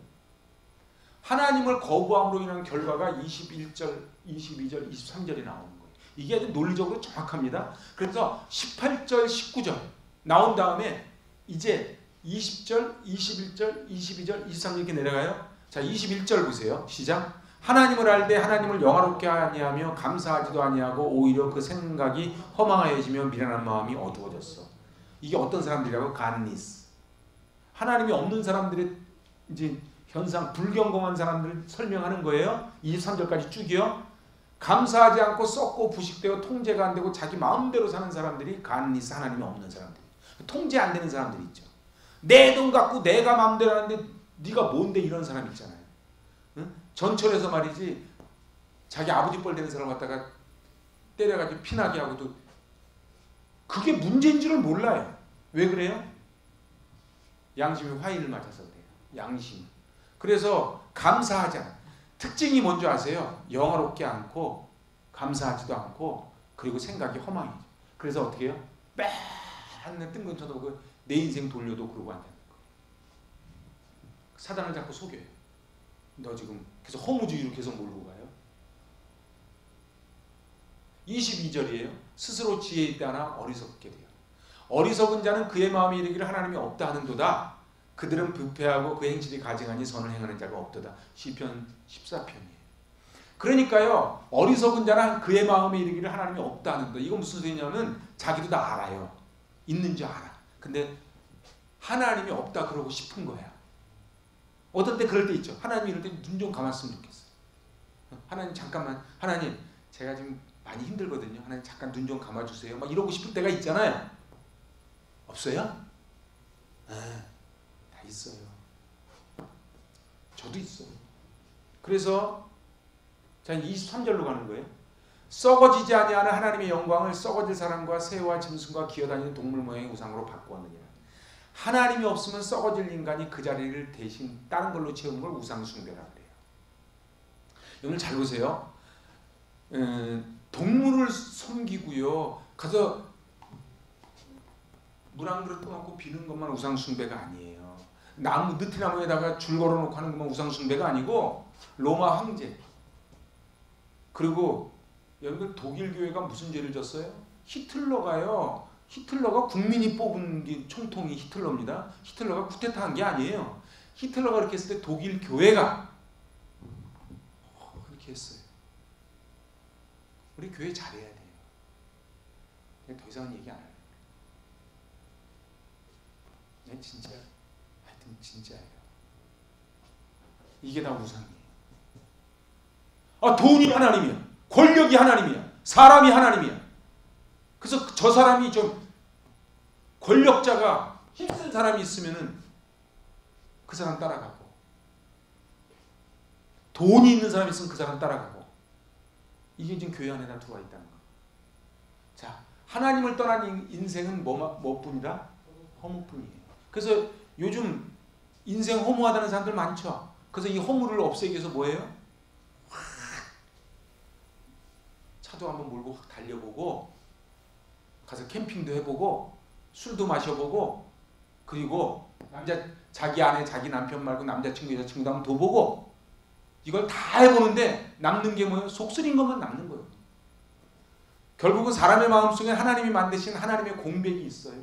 하나님을 거부함으로 인한 결과가 21절, 22절, 23절이 나오는 거예요. 이게 아주 논리적으로 정확합니다. 그래서 18절, 19절 나온 다음에 이제 20절, 21절, 22절, 23절 이렇게 내려가요. 자, 21절 보세요. 시작. 하나님을 알되 하나님을 영화롭게 아니하며 감사하지도 아니하고 오히려 그 생각이 허망하여지며 미련한 마음이 어두워졌어. 이게 어떤 사람들이라고? 간니스. 하나님이 없는 사람들의 이제 현상, 불경공한 사람들을 설명하는 거예요. 23절까지 쭉이요. 감사하지 않고 썩고 부식되고 통제가 안 되고 자기 마음대로 사는 사람들이 간니스, 하나님이 없는 사람들. 통제 안 되는 사람들이 있죠. 내 돈 갖고 내가 마음대로 하는데 네가 뭔데 이런 사람 있잖아요. 응? 전철에서 말이지 자기 아버지 뻘 되는 사람 갖다가 때려가지고 피나게 하고도 그게 문제인 줄을 몰라요. 왜 그래요? 양심이 화인을 맞아서 그래요. 양심. 그래서 감사하지 않아요. 특징이 뭔지 아세요? 영화롭게 않고 감사하지도 않고 그리고 생각이 허망해져. 그래서 어떻게 해요? 맨날 뜬금 쳐다보고 내 인생 돌려도 그러고 앉아있는 거예요. 사단을 자꾸 속여요. 너 지금 그래서 허무주의로 계속 몰고 가요. 22절이에요. 스스로 지혜 있다나 어리석게 돼요. 어리석은 자는 그의 마음에 이르기를 하나님이 없다 하는도다. 그들은 부패하고 그 행실이 가증하니 선을 행하는 자가 없도다. 시편 14편이에요. 그러니까요, 어리석은 자는 그의 마음에 이르기를 하나님이 없다 하는도다. 이건 무슨 소리냐면 자기도 다 알아요. 있는 줄 알아. 근데 하나님이 없다 그러고 싶은 거야. 어떤 때 그럴 때 있죠. 하나님이 이럴 때 눈 좀 감았으면 좋겠어요. 하나님 잠깐만, 하나님 제가 지금 많이 힘들거든요. 하나님 잠깐 눈 좀 감아주세요. 막 이러고 싶을 때가 있잖아요. 없어요? 다 있어요. 저도 있어요. 그래서 자 23절로 가는 거예요. 썩어지지 아니하는 하나님의 영광을 썩어질 사람과 새와 짐승과 기어다니는 동물 모양의 우상으로 바꾸었느니라. 하나님이 없으면 썩어질 인간이 그 자리를 대신 다른 걸로 채우는 걸 우상숭배라 그래요. 오늘 잘 보세요. 동물을 섬기고요. 가서 물 한 그릇 떠놓고 비는 것만 우상숭배가 아니에요. 나무, 느티나무에다가 줄 걸어놓고 하는 것만 우상숭배가 아니고 로마 황제 그리고 여러분들 독일 교회가 무슨 죄를 졌어요? 히틀러가요. 히틀러가 국민이 뽑은 게 총통이 히틀러입니다. 히틀러가 쿠데타한 게 아니에요. 히틀러가 그렇게 했을 때 독일 교회가 그렇게 했어요. 우리 교회 잘해야 돼요. 더 이상은 얘기 안 해요. 네, 진짜 하여튼 진짜예요. 이게 다 우상이에요. 돈이 하나님이야. 권력이 하나님이야. 사람이 하나님이야. 그래서 저 사람이 좀 권력자가 힘쓴 사람이 있으면은 그 사람 따라가고, 돈이 있는 사람이 있으면 그 사람 따라가고, 이게 지금 교회 안에 다 들어와 있다는 거. 자, 하나님을 떠난 인생은 뭐뿐이다? 허무뿐이에요. 그래서 요즘 인생 허무하다는 사람들 많죠. 그래서 이 허무를 없애기 위해서 뭐예요? 확 차도 한번 몰고 확 달려보고, 가서 캠핑도 해보고, 술도 마셔보고, 그리고 자기 아내 자기 남편 말고 남자친구 여자친구도 한번 더 보고, 이걸 다 해보는데 남는 게 뭐예요? 속쓰린 것만 남는 거예요. 결국은 사람의 마음속에 하나님이 만드신 하나님의 공백이 있어요.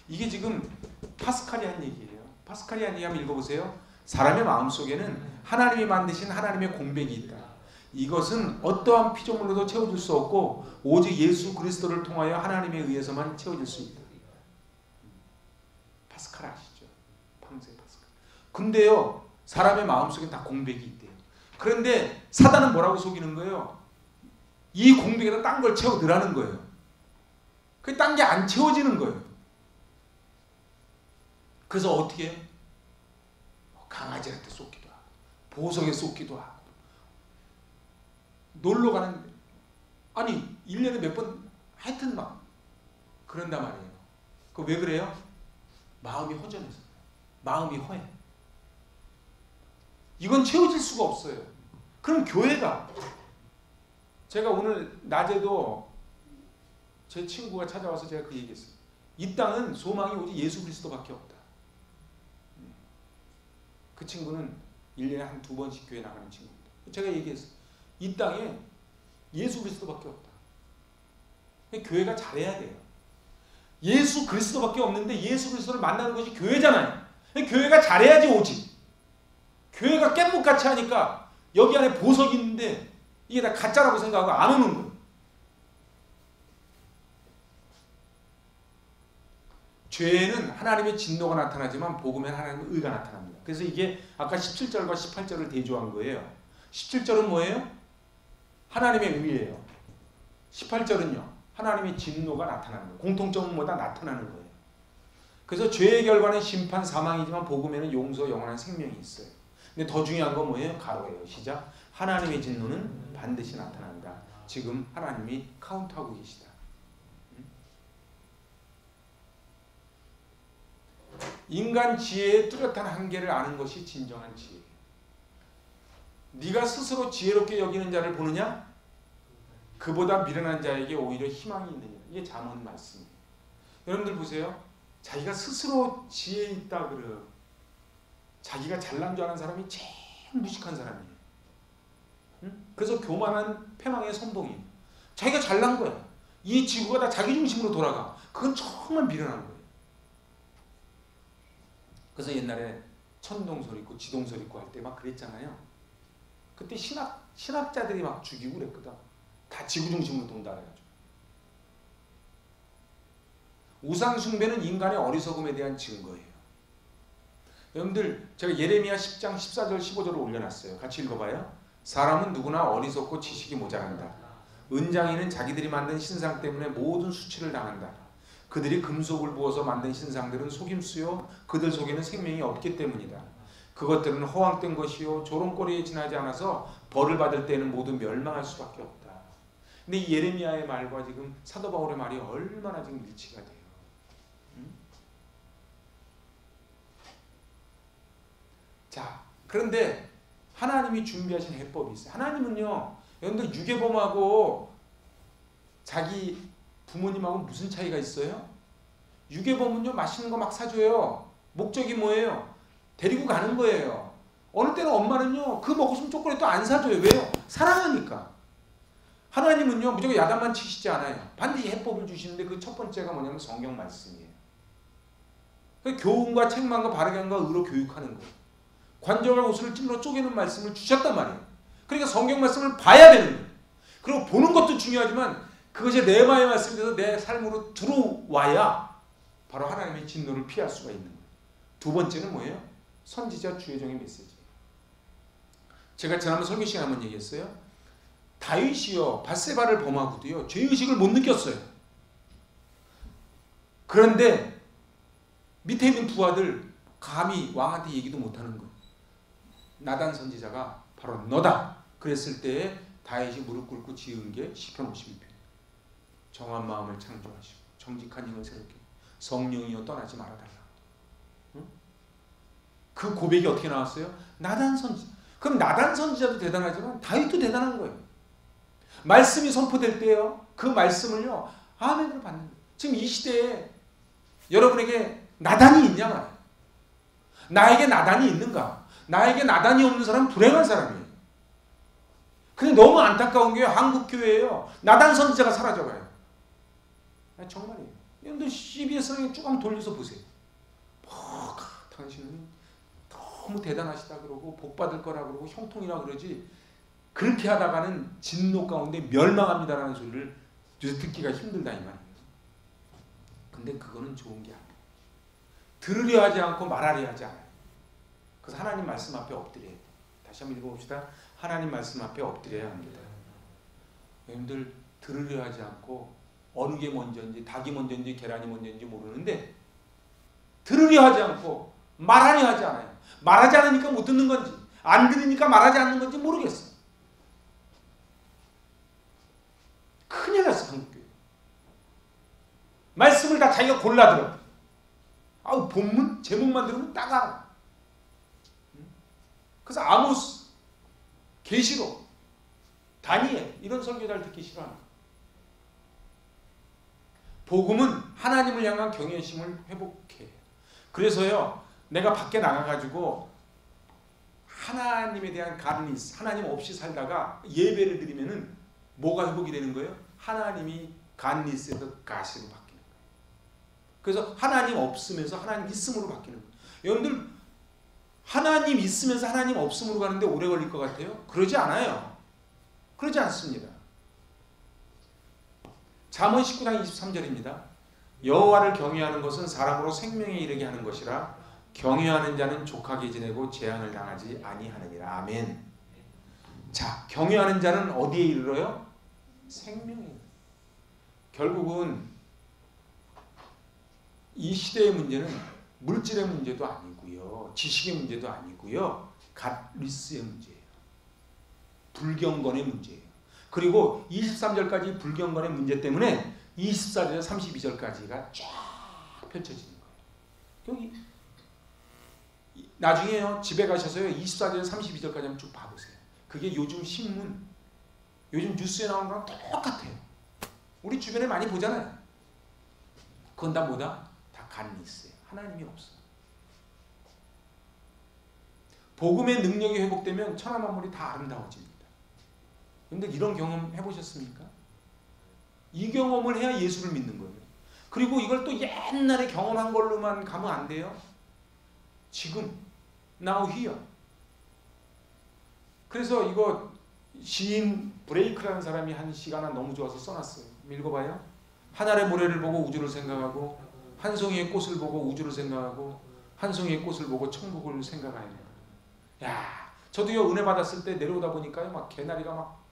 이게 지금 파스칼이 한 얘기예요. 파스칼이 한 얘기 한번 읽어보세요. 사람의 마음속에는 하나님이 만드신 하나님의 공백이 있다. 이것은 어떠한 피조물로도 채워줄 수 없고 오직 예수 그리스도를 통하여 하나님에 의해서만 채워질 수 있다. 파스칼 아시죠? 방세 파스칼. 근데요, 사람의 마음속에 다 공백이 있대요. 그런데 사단은 뭐라고 속이는 거예요? 이 공백에다 딴 걸 채워 넣으라는 거예요. 그 딴 게 안 채워지는 거예요. 그래서 어떻게 해요? 강아지한테 쏟기도 하고, 보석에 쏟기도 하고, 놀러 가는데, 아니 1년에 몇 번 하여튼 막 그런단 말이에요. 그 왜 그래요? 마음이 허전해서, 마음이 허해. 이건 채워질 수가 없어요. 그럼 교회가, 제가 오늘 낮에도 제 친구가 찾아와서 제가 그 얘기했어요. 이 땅은 소망이 오직 예수 그리스도밖에 없다. 그 친구는 1년에 한 2번씩 교회 나가는 친구입니다. 제가 얘기했어요. 이 땅에 예수 그리스도밖에 없다. 교회가 잘해야 돼요. 예수 그리스도밖에 없는데 예수 그리스도를 만나는 것이 교회잖아요. 교회가 잘해야지 오지. 교회가 깻묵같이 하니까 여기 안에 보석이 있는데 이게 다 가짜라고 생각하고 안 오는 거예요. 죄에는 하나님의 진노가 나타나지만 복음에는 하나님의 의가 나타납니다. 그래서 이게 아까 17절과 18절을 대조한 거예요. 17절은 뭐예요? 하나님의 의예요. 18절은요, 하나님의 진노가 나타나는 거예요. 공통점은 뭐다? 나타나는 거예요. 그래서 죄의 결과는 심판, 사망이지만 복음에는 용서, 영원한 생명이 있어요. 근데 더 중요한 건 뭐예요? 가로예요. 시작. 하나님의 진노는 반드시 나타난다. 지금 하나님이 카운트하고 계시다. 인간 지혜의 뚜렷한 한계를 아는 것이 진정한 지혜예요. 네가 스스로 지혜롭게 여기는 자를 보느냐? 그보다 미련한 자에게 오히려 희망이 있느냐. 이게 잠언 말씀이에요. 여러분들 보세요. 자기가 스스로 지혜 있다 그래. 자기가 잘난 줄 아는 사람이 제일 무식한 사람이에요. 응? 그래서 교만한 패망의 선봉이에요. 자기가 잘난 거야. 이 지구가 다 자기 중심으로 돌아가. 그건 정말 미련한 거예요. 그래서 옛날에 천동설 있고 지동설 있고 할 때 막 그랬잖아요. 그때 신학자들이 막 죽이고 그랬거든. 다 지구 중심으로 돈다 그래가지고. 우상 숭배는 인간의 어리석음에 대한 증거예요. 여러분들 제가 예레미야 10장 14절 15절을 올려놨어요. 같이 읽어봐요. 사람은 누구나 어리석고 지식이 모자란다. 은장이는 자기들이 만든 신상 때문에 모든 수치를 당한다. 그들이 금속을 부어서 만든 신상들은 속임수요 그들 속에는 생명이 없기 때문이다. 그것들은 허황된 것이요 조롱거리에 지나지 않아서 벌을 받을 때는 모두 멸망할 수밖에 없다. 근데 이 예레미야의 말과 지금 사도 바울의 말이 얼마나 지금 일치가 돼요. 자, 그런데 하나님이 준비하신 해법이 있어요. 하나님은요, 여러분들 유괴범하고 자기 부모님하고 무슨 차이가 있어요? 유괴범은요, 맛있는 거 막 사줘요. 목적이 뭐예요? 데리고 가는 거예요. 어느 때는 엄마는요, 그 먹고 싶은 초콜릿도 안 사줘요. 왜요? 사랑하니까. 하나님은요, 무조건 야단만 치시지 않아요. 반드시 해법을 주시는데 그 첫 번째가 뭐냐면 성경 말씀이에요. 교훈과 책망과 바르게 한과 의로 교육하는 거예요. 관절과 옷을 찔러 쪼개는 말씀을 주셨단 말이에요. 그러니까 성경 말씀을 봐야 되는 거예요. 그리고 보는 것도 중요하지만 그것이 레마의 말씀이 돼서 내 삶으로 들어와야 바로 하나님의 진노를 피할 수가 있는 거예요. 두 번째는 뭐예요? 선지자 주의종의 메시지. 제가 지난번 설교 시간에 한번 얘기했어요. 다윗이요 밧세바를 범하고도요 죄의식을 못 느꼈어요. 그런데 밑에 있는 부하들 감히 왕한테 얘기도 못하는 거예요. 나단 선지자가 바로 너다 그랬을 때에 다윗이 무릎 꿇고 지은 게 시편 52편. 정한 마음을 창조하시고 정직한 힘을 새롭게 성령이여 떠나지 말아달라. 응? 그 고백이 어떻게 나왔어요? 나단 선지자. 그럼 나단 선지자도 대단하지만 다윗도 대단한 거예요. 말씀이 선포될 때요 그 말씀을요 아멘으로 받는 거예요. 지금 이 시대에 여러분에게 나단이 있냐 말이에요. 나에게 나단이 있는가? 나에게 나단이 없는 사람은 불행한 사람이에요. 근데 너무 안타까운 게 한국 교회예요. 나단 선지자가 사라져가요. 정말이에요. 여러분들 CBS랑 쭉 한번 돌려서 보세요. 당신은 너무 대단하시다 그러고 복 받을 거라 그러고 형통이라 그러지 그렇게 하다가는 진노 가운데 멸망합니다라는 소리를 요새 듣기가 힘들다 이 말이에요. 근데 그거는 좋은 게 아니에요. 들으려 하지 않고 말하려 하지 않아요. 그래서 하나님 말씀 앞에 엎드려야 돼요. 다시 한번 읽어봅시다. 하나님 말씀 앞에 엎드려야 합니다. 여러분들 들으려 하지 않고 어느 게 먼저인지 닭이 먼저인지 계란이 먼저인지 모르는데 들으려 하지 않고 말하려 하지 않아요. 말하지 않으니까 못 듣는 건지 안 들으니까 말하지 않는 건지 모르겠어. 큰일 났어 한국교회. 말씀을 다 자기가 골라 들어. 아우 본문 제목만 들으면 딱 알아. 그래서 아모스, 계시록, 다니엘 이런 설교 잘 듣기 싫어합니다. 복음은 하나님을 향한 경외심을 회복해. 그래서요 내가 밖에 나가가지고 하나님에 대한 간리스, 하나님 없이 살다가 예배를 드리면은 뭐가 회복이 되는 거예요? 하나님이 간리스에서 가시로 바뀌는 거예요. 그래서 하나님 없으면서 하나님 있음으로 바뀌는 거예요. 여러분들 하나님 있으면서 하나님 없음으로 가는데 오래 걸릴 것 같아요? 그러지 않아요. 그러지 않습니다. 잠언 19장 23절입니다. 여호와를 경외하는 것은 사람으로 생명에 이르게 하는 것이라 경외하는 자는 족하게 지내고 재앙을 당하지 아니하느니라. 아멘. 자, 경외하는 자는 어디에 이르러요? 생명에. 결국은 이 시대의 문제는 물질의 문제도 아니고요. 지식의 문제도 아니고요. 갓리스의 문제예요. 불경건의 문제예요. 그리고 23절까지 불경건의 문제 때문에 24절에서 32절까지가 쫙 펼쳐지는 거예요. 여기 나중에요 집에 가셔서요 24절에서 32절까지 한번 쭉 봐보세요. 그게 요즘 신문, 요즘 뉴스에 나오는 거랑 똑같아요. 우리 주변에 많이 보잖아요. 그건 다 뭐다? 다 갓리스예요. 하나님이 없어요. 복음의 능력이 회복되면 천하 만물이 다 아름다워집니다. 근데 이런 경험 해보셨습니까? 이 경험을 해야 예수를 믿는 거예요. 그리고 이걸 또 옛날에 경험한 걸로만 가면 안 돼요. 지금 now here. 그래서 이거 시인 브레이크라는 사람이 한 시가 하나 너무 좋아서 써놨어요. 읽어봐요. 하늘의 모래를 보고 우주를 생각하고 한 송이의 꽃을 보고 우주를 생각하고 한 송이의 꽃을 보고 천국을 생각해야 돼요. 야, 저도요 은혜 받았을 때 내려오다 보니까요 막 개나리가 막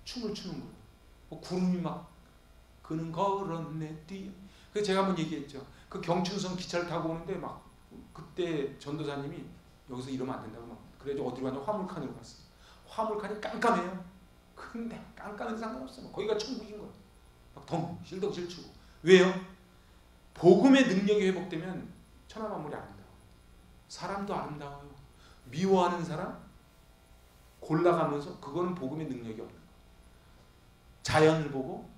춤을 추는 거예요. 뭐 구름이 막 그는 걸었네 뛰어. 그 제가 한번 얘기했죠. 그 경춘선 기차를 타고 오는데 막 그때 전도사님이 여기서 이러면 안 된다고 막 그래서 어디로 가냐 화물칸으로 갔어요. 화물칸이 깜깜해요. 근데 깜깜해도 상관없어. 거기가 천국인 거예요. 막 덩 실덩실 추고. 왜요? 복음의 능력이 회복되면 천하 만물이 아름다워요. 사람도 아름다워요. 미워하는 사람 골라가면서 그거는 복음의 능력이 없는 거예요. 자연을 보고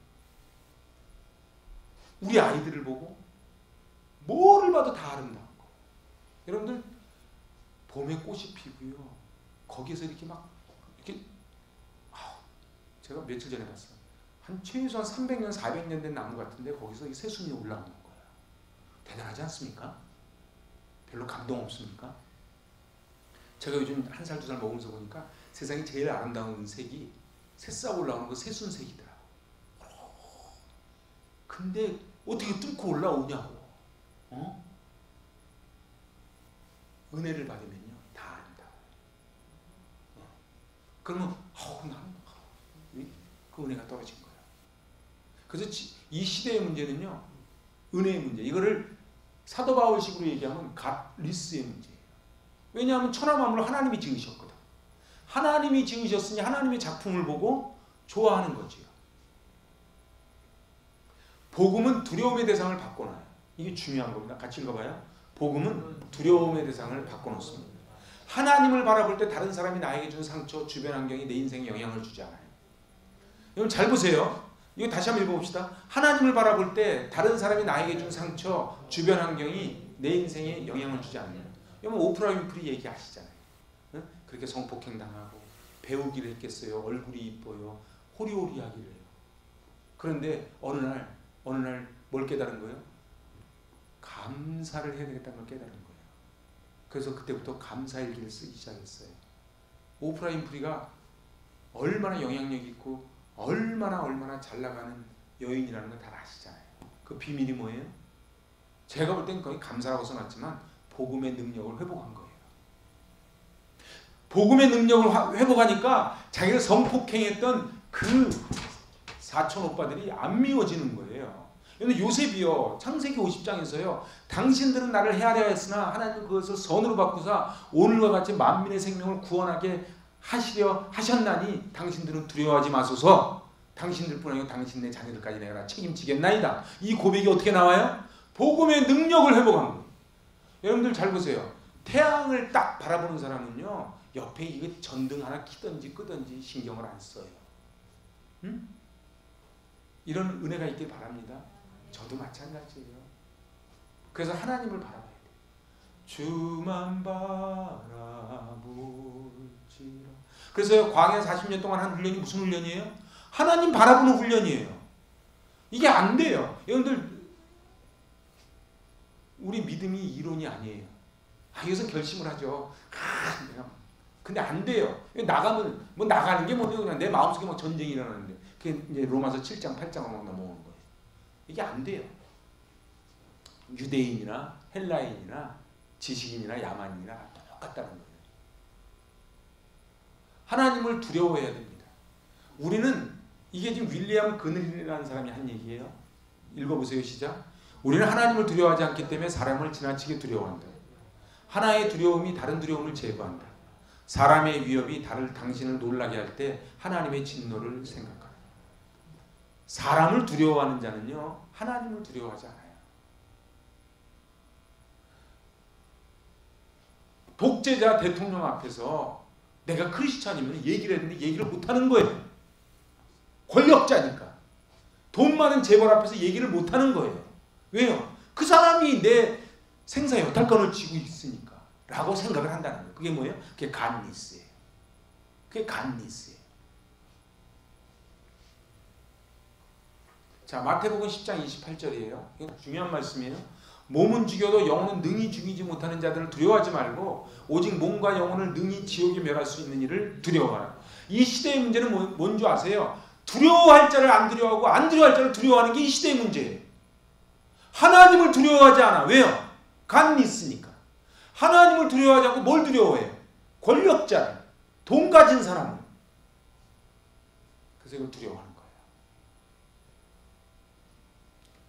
우리 아이들을 보고 뭐를 봐도 다 아름다운 거예요. 여러분들 봄에 꽃이 피고요. 거기에서 이렇게 막 이렇게 제가 며칠 전에 봤어요. 한 최소한 300년, 400년 된 나무 같은데 거기서 이 새순이 올라오는 거예요. 대단하지 않습니까? 별로 감동 없습니까? 제가 요즘 1살, 2살 먹으면서 보니까 세상에 제일 아름다운 색이 새싹 올라오는 거 새순색이더라고요. 근데 어떻게 뚫고 올라오냐고. 은혜를 받으면요 다 안다. 그러면 나는 그 은혜가 떨어진 거예요. 그래서 이 시대의 문제는요 은혜의 문제. 이거를 사도 바울식으로 얘기하면 갓리스의 문제예요. 왜냐하면 천하 만물을 하나님이 지으셨거든. 하나님이 지으셨으니 하나님의 작품을 보고 좋아하는 거지요. 복음은 두려움의 대상을 바꿔놔요. 이게 중요한 겁니다. 같이 읽어봐요. 복음은 두려움의 대상을 바꿔놓습니다. 하나님을 바라볼 때 다른 사람이 나에게 준 상처, 주변 환경이 내 인생에 영향을 주지 않아요. 여러분 잘 보세요. 이거 다시 한번 읽어봅시다. 하나님을 바라볼 때 다른 사람이 나에게 준 상처, 주변 환경이 내 인생에 영향을 주지 않아요. 여러분 오프라 윈프리 얘기하시잖아요. 응? 그렇게 성폭행 당하고 배우기를 했겠어요. 얼굴이 이뻐요. 호리호리하기를 해요. 그런데 어느 날 뭘 깨달은 거예요? 감사를 해야 되겠다는 걸 깨달은 거예요. 그래서 그때부터 감사일기를 쓰기 시작했어요. 오프라 윈프리가 얼마나 영향력 있고 얼마나 잘 나가는 여인이라는 걸 다 아시잖아요. 그 비밀이 뭐예요? 제가 볼 땐 거의 감사라고 써놨지만 복음의 능력을 회복한 거예요. 복음의 능력을 회복하니까 자기가 성폭행했던 그 사촌 오빠들이 안 미워지는 거예요. 근데 요셉이요 창세기 50장에서요 당신들은 나를 헤아려 했으나 하나님 그것을 선으로 바꾸사 오늘과 같이 만민의 생명을 구원하게 하시려 하셨나니 당신들은 두려워하지 마소서. 당신들뿐 아니고 당신네 자녀들까지 내가 책임지겠나이다. 이 고백이 어떻게 나와요? 복음의 능력을 회복한 거예요. 여러분들 잘 보세요. 태양을 딱 바라보는 사람은요 옆에 이게 전등 하나 켜든지 끄든지 신경을 안 써요. 응? 이런 은혜가 있길 바랍니다. 저도 마찬가지예요. 그래서 하나님을 바라봐야 돼요. 주만 바라볼지라. 그래서 광야 40년 동안 한 훈련이 무슨 훈련이에요? 하나님 바라보는 훈련이에요. 이게 안 돼요. 여러분들 우리 믿음이 이론이 아니에요. 여기서 결심을 하죠. 근데 안 돼요. 나가면 뭐 나가는 게 뭐냐 그냥 내 마음속에 막 전쟁이 일어나는데 그게 이제 로마서 7장 8장으로 막 넘어오는 거예요. 이게 안 돼요. 유대인이나 헬라인이나 지식인이나 야만인이나 똑같다는 거예요. 하나님을 두려워해야 됩니다. 우리는 이게 지금 윌리엄 그늘이라는 사람이 한 얘기예요. 읽어보세요. 시작. 우리는 하나님을 두려워하지 않기 때문에 사람을 지나치게 두려워한다. 하나의 두려움이 다른 두려움을 제거한다. 사람의 위협이 당신을 놀라게 할 때 하나님의 진노를 생각한다. 사람을 두려워하는 자는요 하나님을 두려워하지 않아요. 독재자 대통령 앞에서 내가 크리스찬이면 얘기를 했는데 얘기를 못하는 거예요. 권력자니까. 돈 많은 재벌 앞에서 얘기를 못하는 거예요. 왜요? 그 사람이 내 생사 여탈권을 쥐고 있으니까 라고 생각을 한다는 거예요. 그게 뭐예요? 그게 갓니스예요. 그게 갓니스예요. 자, 마태복음 10장 28절이에요. 이거 중요한 말씀이에요. 몸은 죽여도 영혼은 능히 죽이지 못하는 자들을 두려워하지 말고 오직 몸과 영혼을 능히 지옥에 멸할 수 있는 일을 두려워하라. 이 시대의 문제는 뭔지 아세요? 두려워할 자를 안 두려워하고 안 두려워할 자를 두려워하는 게 이 시대의 문제예요. 하나님을 두려워하지 않아. 왜요? 간이 있으니까. 하나님을 두려워하지 않고 뭘 두려워해요? 권력자를, 돈 가진 사람을. 그래서 이걸 두려워하는 거예요.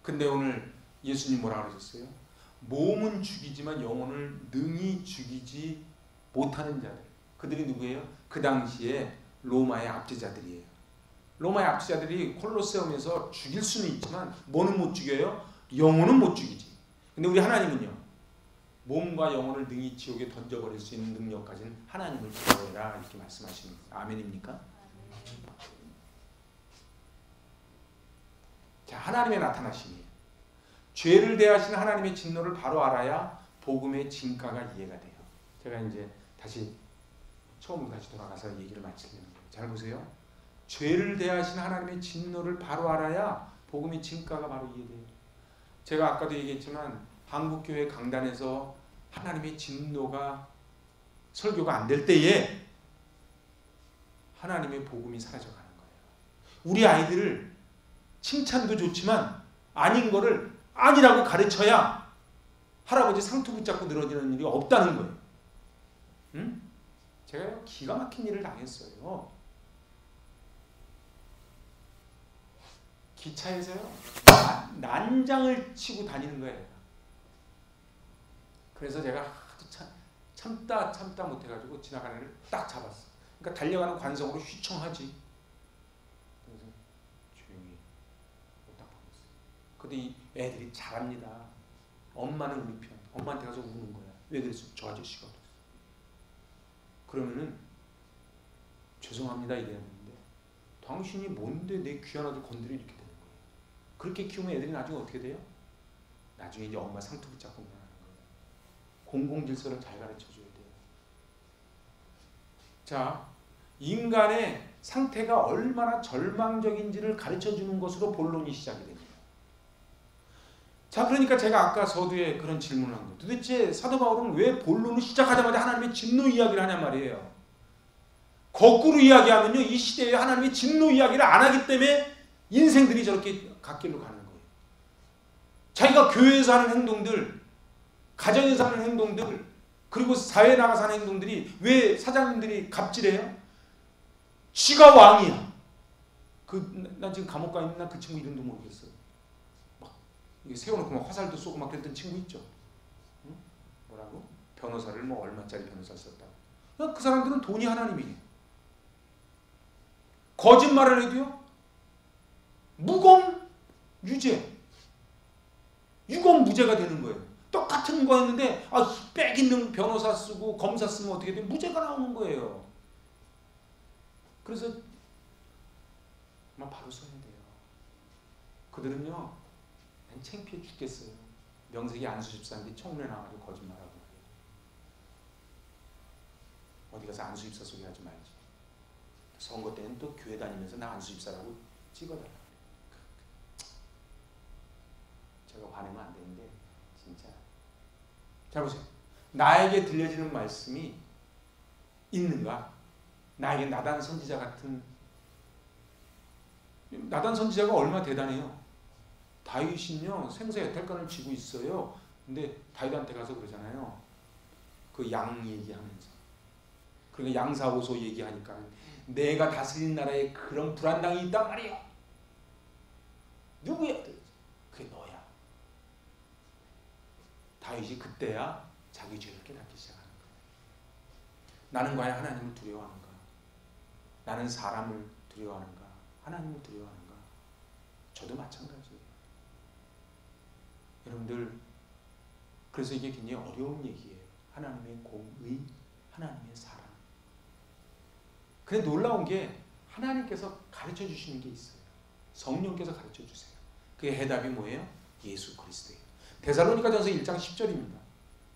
근데 오늘 예수님 뭐라 그러셨어요? 몸은 죽이지만 영혼을 능히 죽이지 못하는 자들. 그들이 누구예요? 그 당시에 로마의 압제자들이에요. 로마의 압제자들이 콜로세움에서 죽일 수는 있지만 뭐는 못 죽여요? 영혼은 못 죽이지. 근데 우리 하나님은요. 몸과 영혼을 능히 지옥에 던져버릴 수 있는 능력 가진 하나님을 두려워해라 이렇게 말씀하시는 거예요. 아멘입니까? 자, 하나님의 나타나심이에요. 죄를 대하시는 하나님의 진노를 바로 알아야 복음의 진가가 이해가 돼요. 제가 이제 다시 처음으로 다시 돌아가서 얘기를 마치려는 거예요. 잘 보세요. 죄를 대하시는 하나님의 진노를 바로 알아야 복음의 진가가 바로 이해돼요. 제가 아까도 얘기했지만 한국교회 강단에서 하나님의 진노가 설교가 안 될 때에 하나님의 복음이 사라져가는 거예요. 우리 아이들을 칭찬도 좋지만 아닌 거를 아니라고 가르쳐야 할아버지 상투 붙잡고 늘어지는 일이 없다는 거예요. 응? 제가 기가 막힌 일을 당했어요. 기차에서요. 난장을 치고 다니는 거예요. 그래서 제가 하도 참다 못해가지고 지나가는 애를 딱 잡았어. 그러니까 달려가는 관성으로 휘청하지. 그래서 조용히 딱 보고 있어요. 근데 이 애들이 잘합니다. 엄마는 우리 편. 엄마한테 가서 우는 거야. 왜 그랬어? 저 아저씨가 그랬어. 그러면은 죄송합니다 이래야 되는데 당신이 뭔데 내 귀한 아들 건드려 이렇게 되는 거예요. 그렇게 키우면 애들이 나중에 어떻게 돼요? 나중에 이제 엄마 상투 붙잡고 하는 거예요. 공공질서를 잘 가르쳐줘야 돼요. 자, 인간의 상태가 얼마나 절망적인지를 가르쳐주는 것으로 본론이 시작이 됩니다. 자, 그러니까 제가 아까 서두에 그런 질문을 한 거예요. 도대체 사도 바울은 왜 본론을 시작하자마자 하나님의 진노 이야기를 하냔 말이에요. 거꾸로 이야기하면요, 이 시대에 하나님의 진노 이야기를 안 하기 때문에 인생들이 저렇게 갓길로 가는 거예요. 자기가 교회에서 하는 행동들, 가정에서 하는 행동들, 그리고 사회에 나가서 하는 행동들이 왜 사장님들이 갑질해요? 지가 왕이야. 난 지금 감옥 가 있는 그 친구 이름도 모르겠어요. 막 세워놓고 막 화살도 쏘고 막 그랬던 친구 있죠. 응? 뭐라고? 변호사를 뭐 얼마짜리 변호사를 썼다고. 그 사람들은 돈이 하나님이에요. 거짓말을 해도요, 무검 유죄, 유검 무죄가 되는 거예요. 똑같은 거였는데 빽 있는 변호사 쓰고 검사 쓰면 어떻게 돼? 무죄가 나오는 거예요. 그래서 바로 써야 돼요. 그들은요, 난 창피해 죽겠어요. 명색이 안수집사인데 청문회 나와가지고 거짓말하고 어디 가서 안수집사 소리 하지 말지. 선거 때는 또 교회 다니면서 나 안수집사라고 찍어달라. 제가 화내면 안 되는데 진짜. 자 보세요. 나에게 들려지는 말씀이 있는가? 나에게 나단 선지자 같은, 나단 선지자가 얼마나 대단해요. 다윗은요 생사 여탈권을 쥐고 있어요. 근데 다윗한테 가서 그러잖아요. 그 양 얘기하면서, 그러니까 양사오소 얘기하니까 내가 다스린 나라에 그런 불안당이 있단 말이야. 누구야? 그게 너야. 다윗이 그때야 자기 죄를 깨닫기 시작하는 거야. 나는 과연 하나님을 두려워하는가? 나는 사람을 두려워하는가? 하나님을 두려워하는가? 저도 마찬가지예요. 여러분들, 그래서 이게 굉장히 어려운 얘기예요. 하나님의 공의, 하나님의 사랑. 근데 놀라운 게 하나님께서 가르쳐 주시는 게 있어요. 성령께서 가르쳐 주세요. 그게 해답이 뭐예요? 예수 그리스도예요. 데살로니가전서 1장 10절입니다.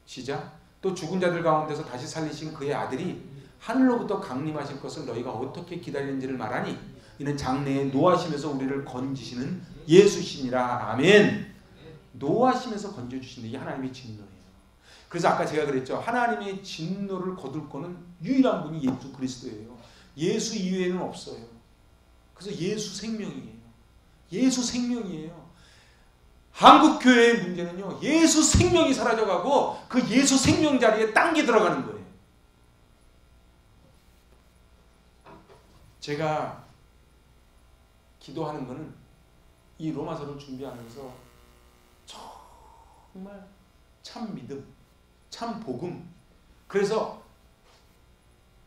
시작. 또 죽은 자들 가운데서 다시 살리신 그의 아들이 하늘로부터 강림하실 것을 너희가 어떻게 기다리는지를 말하니 이는 장래에 노하시면서 우리를 건지시는 예수시니라. 아멘. 노하시면서 건져주시는 게 하나님의 진노예요. 그래서 아까 제가 그랬죠. 하나님의 진노를 거둘 거는 유일한 분이 예수 그리스도예요. 예수 이외에는 없어요. 그래서 예수 생명이에요. 예수 생명이에요. 한국 교회의 문제는요, 예수 생명이 사라져가고 그 예수 생명 자리에 딴 게 들어가는 거예요. 제가 기도하는 거는 이 로마서를 준비하면서 정말 참 믿음, 참 복음. 그래서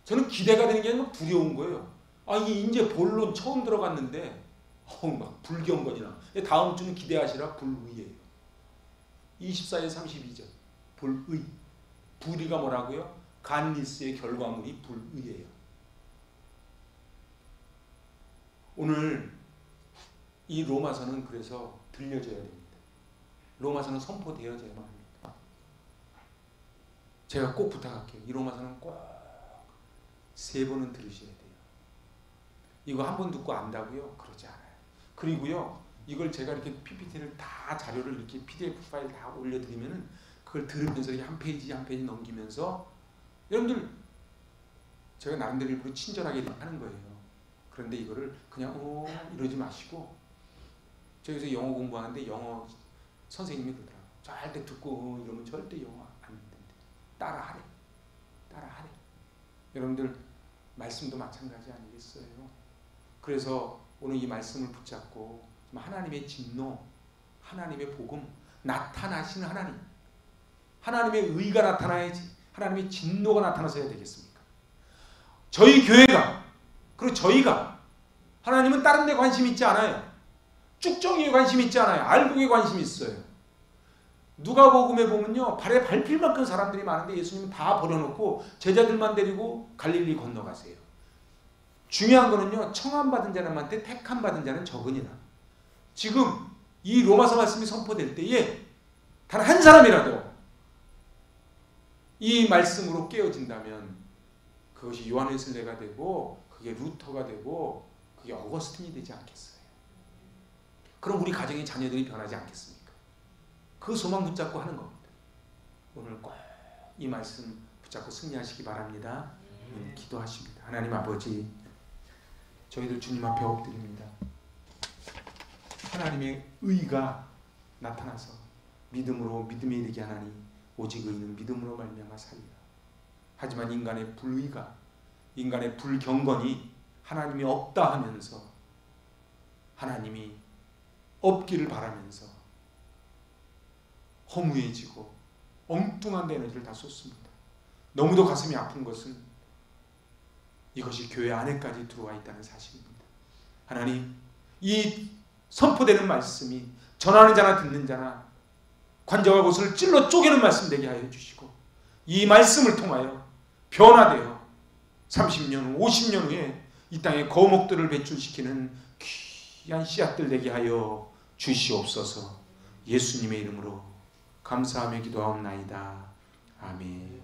저는 기대가 되는 게 아니라 두려운 거예요. 이제 본론 처음 들어갔는데 막 불경건이나 다음 주는 기대하시라 불의예요. 24에 32절 불의. 불의가 뭐라고요? 간리스의 결과물이 불의예요. 오늘 이 로마서는 그래서 들려져야 됩니다. 로마서는 선포되어져야만 합니다. 제가 꼭 부탁할게요. 이 로마서는 꼭 3번은 들으셔야 돼요. 이거 한 번 듣고 안다고요? 그러지 않아요. 그리고요, 이걸 제가 이렇게 PPT를 다 자료를 이렇게 PDF 파일 다 올려드리면은 그걸 들으면서 한 페이지 한 페이지 넘기면서 여러분들 제가 나름대로 일부러 친절하게 하는 거예요. 그런데 이거를 그냥 이러지 마시고 저기서 영어 공부하는데 영어 선생님이 그러더라고요. 절대 듣고 이러면 절대 영어 안 된대. 따라하래. 따라하래. 여러분들 말씀도 마찬가지 아니겠어요? 그래서 오늘 이 말씀을 붙잡고 하나님의 진노, 하나님의 복음, 나타나시는 하나님, 하나님의 의가 나타나야지 하나님의 진노가 나타나서야 되겠습니까? 저희 교회가, 그리고 저희가 하나님은 다른 데 관심 있지 않아요. 쭉정이에 관심 있지 않아요. 알곡에 관심 있어요. 누가복음에 보면요, 발에 밟힐 만큼 사람들이 많은데 예수님은 다 버려놓고 제자들만 데리고 갈릴리 건너가세요. 중요한 거는요, 청함받은 자람한테 택함받은 자는 적으니라. 지금 이 로마서 말씀이 선포될 때에 단 한 사람이라도 이 말씀으로 깨어진다면 그것이 요한 웨슬레가 되고 그게 루터가 되고 그게 어거스틴이 되지 않겠어요? 그럼 우리 가정의 자녀들이 변하지 않겠습니까? 그 소망 붙잡고 하는 겁니다. 오늘 꼭 이 말씀 붙잡고 승리하시기 바랍니다. 기도하십니다. 하나님 아버지, 저희들 주님 앞에 엎드립니다. 하나님의 의가 나타나서 믿음으로 믿음에 이르게 하나니 오직 의는 믿음으로 말미암아 살리라. 하지만 인간의 불의가, 인간의 불경건이 하나님이 없다 하면서 하나님이 없기를 바라면서 허무해지고 엉뚱한 에너지를 다 쏟습니다. 너무도 가슴이 아픈 것은 이것이 교회 안에까지 들어와 있다는 사실입니다. 하나님, 이 선포되는 말씀이 전하는 자나 듣는 자나 관자와 곳을 찔러 쪼개는 말씀 되게 하여 주시고 이 말씀을 통하여 변화되어 30년, 50년 후에 이 땅에 거목들을 배출시키는 귀한 씨앗들 되게 하여 주시옵소서. 예수님의 이름으로 감사하며 기도하옵나이다. 아멘.